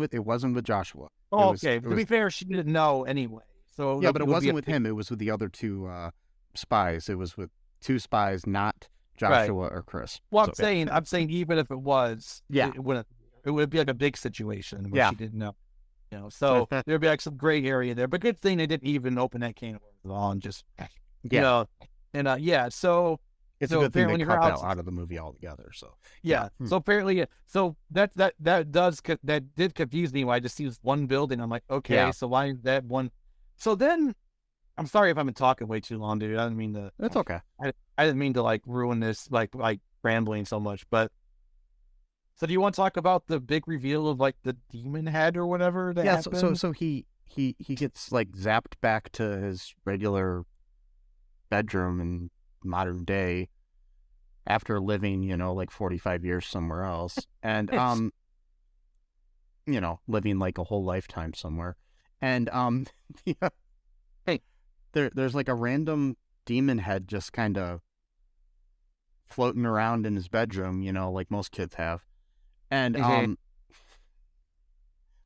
with Joshua. Oh, okay. To be fair, she didn't know anyway. So but it wasn't with him. It was with the other 2 spies. It was with 2 spies, not Joshua or Chris. Well, I'm saying even if it was, it would be like a big situation where she didn't know. So there'd be like some gray area there. But good thing they didn't even open that can of worms at all, and just So it's a good thing they cut that out of the movie altogether. So So apparently, that did confuse me. When I just see this one building, I'm like, okay, so why that one? So then, I'm sorry if I've been talking way too long, dude. I didn't mean to. That's okay. I didn't mean to like ruin this, like rambling so much. But so, do you want to talk about the big reveal of like the demon head or whatever that happened? So he gets like zapped back to his regular bedroom in modern day after living, like 45 years somewhere else, and living like a whole lifetime somewhere, and yeah, Hey. there's like a random demon head just kind of floating around in his bedroom, like most kids have, and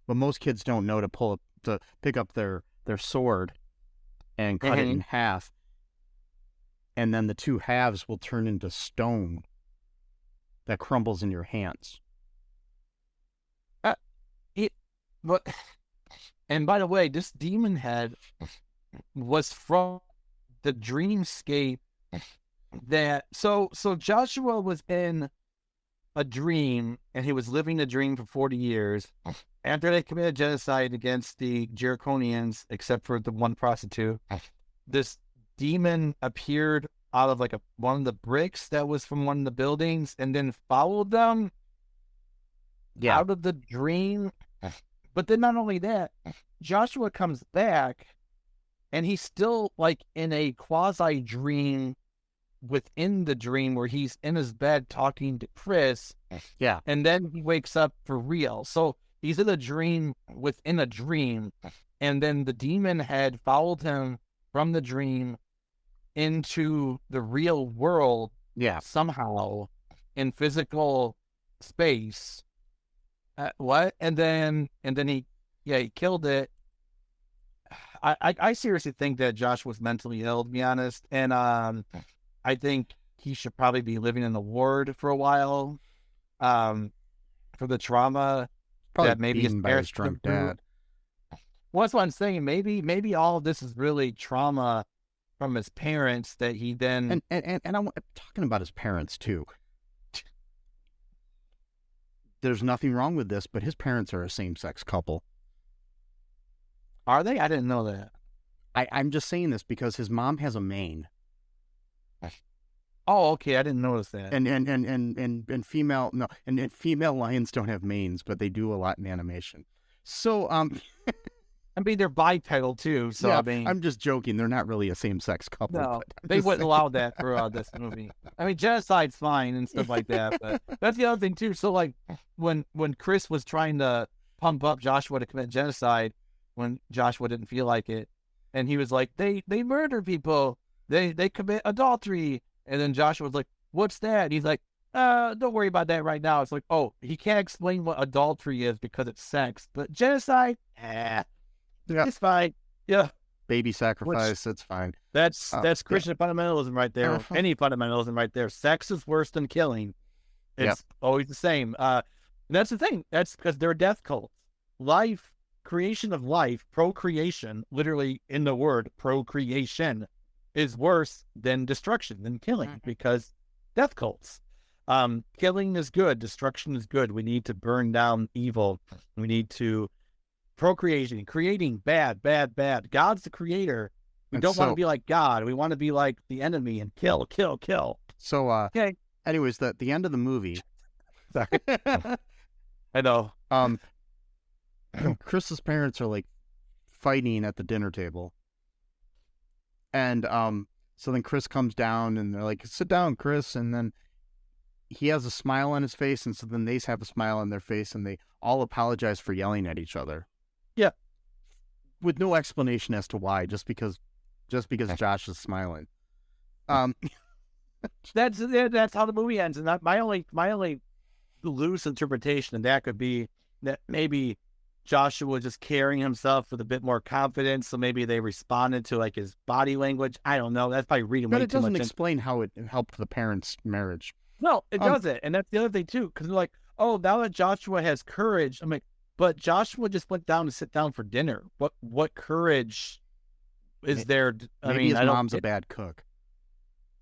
but most kids don't know to pick up their sword and cut it in half, and then the two halves will turn into stone that crumbles in your hands. And by the way, this demon head was from the dreamscape that so Joshua was in a dream, and he was living a dream for 40 years after they committed genocide against the Jerichonians, except for the one prostitute. This demon appeared out of like one of the bricks that was from one of the buildings, and then followed them out of the dream. But then not only that, Joshua comes back, and he's still like in a quasi dream within the dream, where he's in his bed talking to Chris. Yeah. And then he wakes up for real. So he's in a dream within a dream. And then the demon head followed him from the dream into the real world. Yeah. Somehow in physical space. What? And then he killed it. I seriously think that Josh was mentally ill, to be honest. And I think he should probably be living in the ward for a while, for the trauma probably that maybe his parents drunk dad. Well, that's what I'm saying. Maybe all of this is really trauma from his parents that he then and I'm talking about his parents too. There's nothing wrong with this, but his parents are a same-sex couple. Are they? I didn't know that. I'm just saying this because his mom has a mane. Oh, okay. I didn't notice that. And female and female lions don't have manes, but they do a lot in animation. So I mean, they're bipedal too. So yeah, I mean, I'm just joking. They're not really a same-sex couple. No, they wouldn't allow that for this movie. I mean, genocide's fine and stuff like that, but that's the other thing too. So like when Chris was trying to pump up Joshua to commit genocide, when Joshua didn't feel like it, and he was like, they murder people, they commit adultery, and then Joshua was like, what's that? And he's like, don't worry about that right now. It's like, oh, he can't explain what adultery is because it's sex, but genocide, it's fine. Yeah. Baby sacrifice, it's fine. That's Christian fundamentalism right there. Any fundamentalism right there. Sex is worse than killing. It's always the same. That's the thing. That's because they're death cults. Life, creation of life, procreation, literally in the word procreation, is worse than destruction, than killing, because death cults. Killing is good. Destruction is good. We need to burn down evil. We need to procreation, creating bad. God's the creator. We don't want to be like God. We want to be like the enemy and kill. So, okay. Anyways, the end of the movie. Sorry. I know. Chris's parents are like fighting at the dinner table. And so then Chris comes down and they're like, sit down, Chris. And then he has a smile on his face. And so then they have a smile on their face and they all apologize for yelling at each other. Yeah. With no explanation as to why, just because Josh is smiling. That's how the movie ends. And my only loose interpretation of that could be that maybe Joshua was just carrying himself with a bit more confidence, so maybe they responded to like his body language. I don't know. That's probably reading way too much. But it doesn't explain how it helped the parents' marriage. No, it doesn't. And that's the other thing too, because they're like, oh, now that Joshua has courage, I'm like, but Joshua just went down to sit down for dinner. What courage is there? Maybe his mom's a bad cook.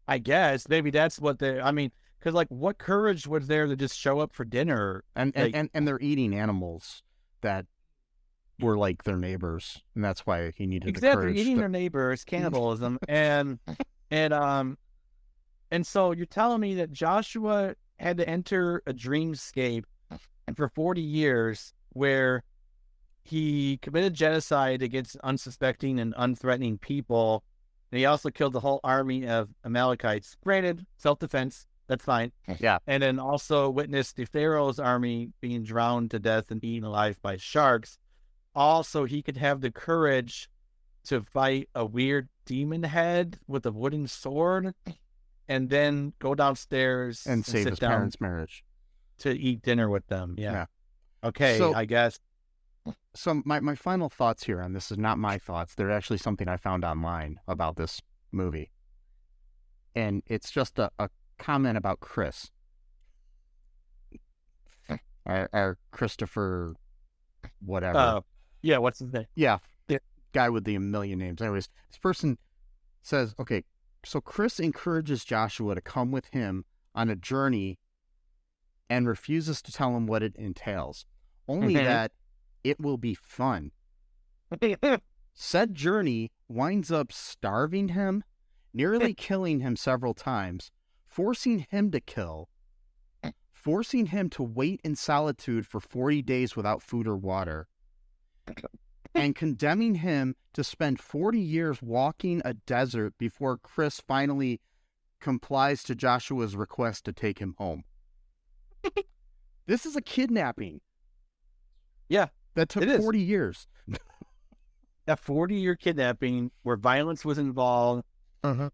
I guess maybe that's what they. I mean, because like, what courage was there to just show up for dinner? And they're eating animals that were like their neighbors, and that's why he needed the courage. Eating their neighbors, cannibalism, and so you're telling me that Joshua had to enter a dreamscape for 40 years where he committed genocide against unsuspecting and unthreatening people, And he also killed the whole army of Amalekites. Granted, self-defense, that's fine. Yeah. And then also witnessed the Pharaoh's army being drowned to death and eaten alive by sharks. Also, he could have the courage to fight a weird demon head with a wooden sword and then go downstairs and save his parents' marriage to eat dinner with them. Yeah. Okay, so, I guess. So my final thoughts here, and this is not my thoughts, they're actually something I found online about this movie. And it's just a comment about Chris. Or Christopher whatever. Yeah, what's his name? Yeah, guy with the million names. Anyways, this person says, okay, so Chris encourages Joshua to come with him on a journey and refuses to tell him what it entails. Only that it will be fun. Said journey winds up starving him, nearly killing him several times, forcing him to kill, forcing him to wait in solitude for 40 days without food or water, and condemning him to spend 40 years walking a desert before Chris finally complies to Joshua's request to take him home. This is a kidnapping. Yeah. That took 40 years. A 40-year kidnapping where violence was involved. A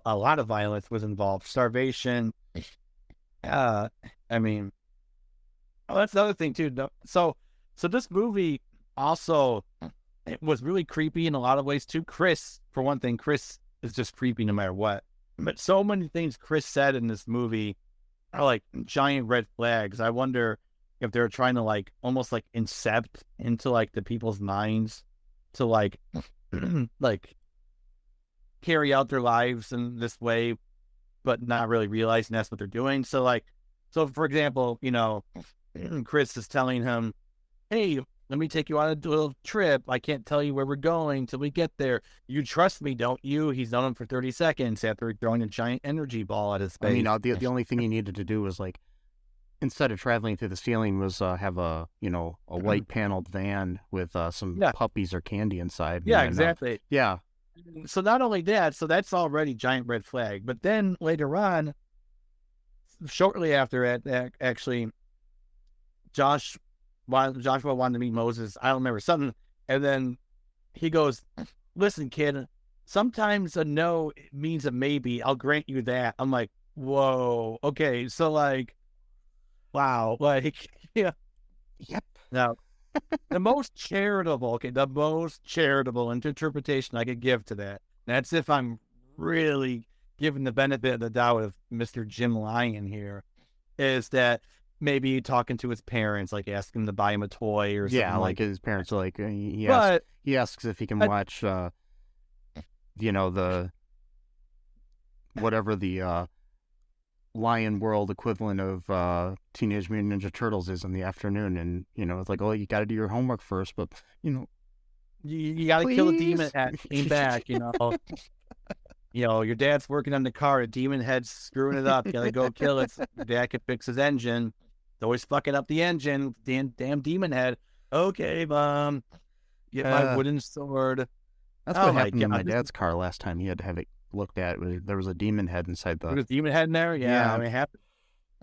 lot of violence was involved. Starvation. I mean, that's another thing too. So this movie also, it was really creepy in a lot of ways too. Chris, for one thing, Chris is just creepy no matter what. But so many things Chris said in this movie are like giant red flags. I wonder if they're trying to like almost like incept into like the people's minds to like like carry out their lives in this way, but not really realizing that's what they're doing. So for example, you know, Chris is telling him, hey, let me take you on a little trip. I can't tell you where we're going till we get there. You trust me, don't you? He's known him for 30 seconds after throwing a giant energy ball at his face. I mean, the only thing he needed to do was like, instead of traveling through the ceiling, was have a white paneled van with some puppies or candy inside. Yeah, exactly. Yeah. So not only that, so that's already giant red flag. But then later on, shortly after that, actually, Joshua wanted to meet Moses. I don't remember something. And then he goes, listen, kid, sometimes a no means a maybe. I'll grant you that. I'm like, whoa. Okay. So like, wow. Like, yeah. Yep. Now, the most charitable interpretation I could give to that, that's if I'm really giving the benefit of the doubt of Mr. Jim Lyon here, is that maybe talking to his parents, like asking them to buy him a toy or something. Yeah, like his parents are like, he asks if he can watch, the whatever the Lion World equivalent of Teenage Mutant Ninja Turtles is in the afternoon, and it's like, oh, you got to do your homework first, but you got to kill a demon head, came back, your dad's working on the car, a demon head's screwing it up, you got to go kill it. Dad can fix his engine. It's always fucking up the engine, damn demon head. Okay, Mom, get my wooden sword. That's what happened in my dad's car last time. He had to have it looked at. There was a demon head inside the... There was a demon head in there? Yeah. I mean, it happened.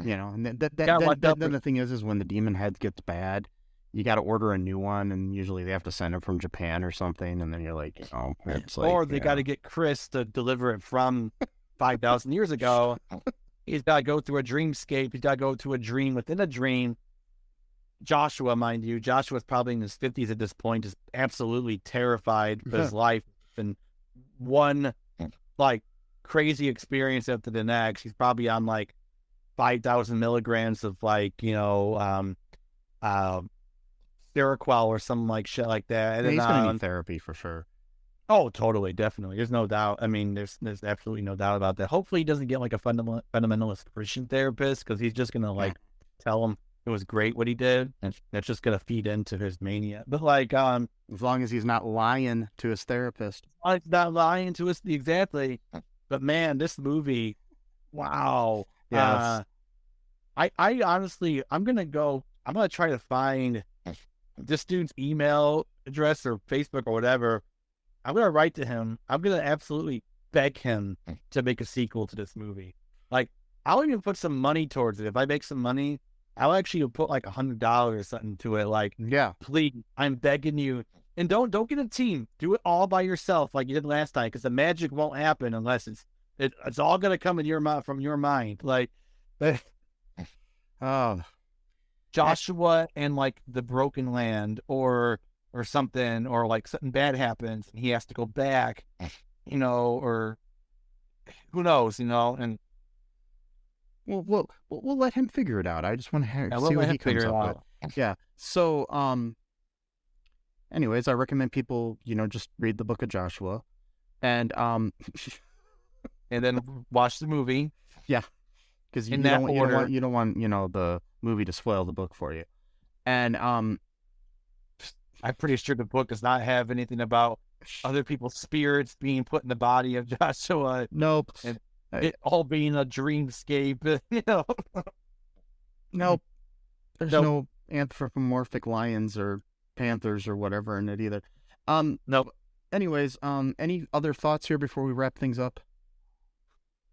And then the thing is when the demon head gets bad, you got to order a new one, and usually they have to send it from Japan or something, and then you're like, it's like... Or they got to get Chris to deliver it from 5,000 years ago. He's got to go through a dreamscape. He's got to go to a dream within a dream. Joshua, mind you, Joshua's probably in his 50s at this point, just absolutely terrified for his life, and one like crazy experience after the next. He's probably on like 5,000 milligrams of like Seroquel or something like shit like that. And he's gonna need therapy for sure. Oh, totally, definitely. There's no doubt. I mean, there's absolutely no doubt about that. Hopefully, he doesn't get like a fundamentalist Christian therapist, because he's just gonna like tell him it was great what he did, and that's just gonna feed into his mania. But like, as long as he's not lying to his therapist, not lying to us exactly. But man, this movie, wow. Yes. I honestly, I'm gonna try to find this dude's email address or Facebook or whatever. I'm gonna write to him. I'm gonna absolutely beg him to make a sequel to this movie. Like, I'll even put some money towards it. If I make some money, I'll actually put like $100 or something to it. Like, Yeah. please, I'm begging you. And don't get a team. Do it all by yourself like you did last time, because the magic won't happen unless it's all gonna come in your mouth from your mind. Like, Oh, Joshua and like the broken land or something, or like something bad happens and he has to go back, or who knows, and we'll let him figure it out. I just want to see what he comes up with. Yeah. So, anyways, I recommend people, just read the Book of Joshua, and and then watch the movie. Yeah, because you don't want the movie to spoil the book for you. And I'm pretty sure the book does not have anything about other people's spirits being put in the body of Joshua. Nope. And it all being a dreamscape. Nope. There's no anthropomorphic lions or panthers or whatever in it either. Nope. Anyways, any other thoughts here before we wrap things up?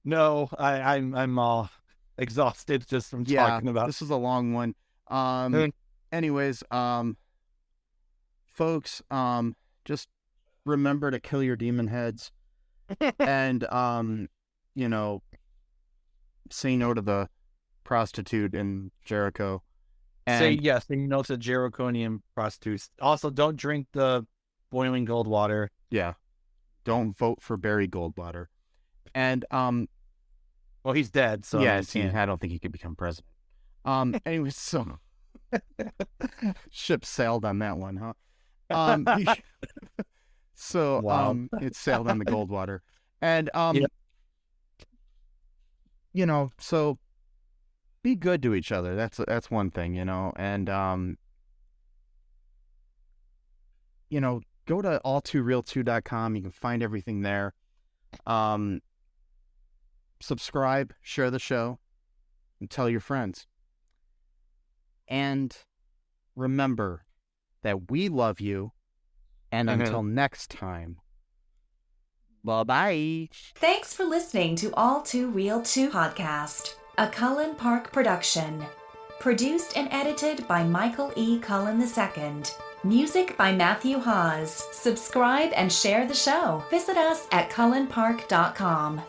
No, I'm all exhausted just from talking about. This is a long one. Anyways, folks, just remember to kill your demon heads, and say no to the prostitute in Jericho. And say no to Jericonian prostitutes. Also, don't drink the boiling gold water. Yeah, don't vote for Barry Goldwater. And well, he's dead, so yeah, I don't think he could become president. Anyways, so ship sailed on that one, huh? So wow. It sailed on the Goldwater, and so be good to each other. That's one thing, and go to all2real2.com. You can find everything there. Subscribe, share the show, and tell your friends. And remember that we love you. And until next time, bye-bye. Thanks for listening to All Too Real 2 podcast, a Cullen Park production. Produced and edited by Michael E. Cullen II. Music by Matthew Hawes. Subscribe and share the show. Visit us at cullenpark.com.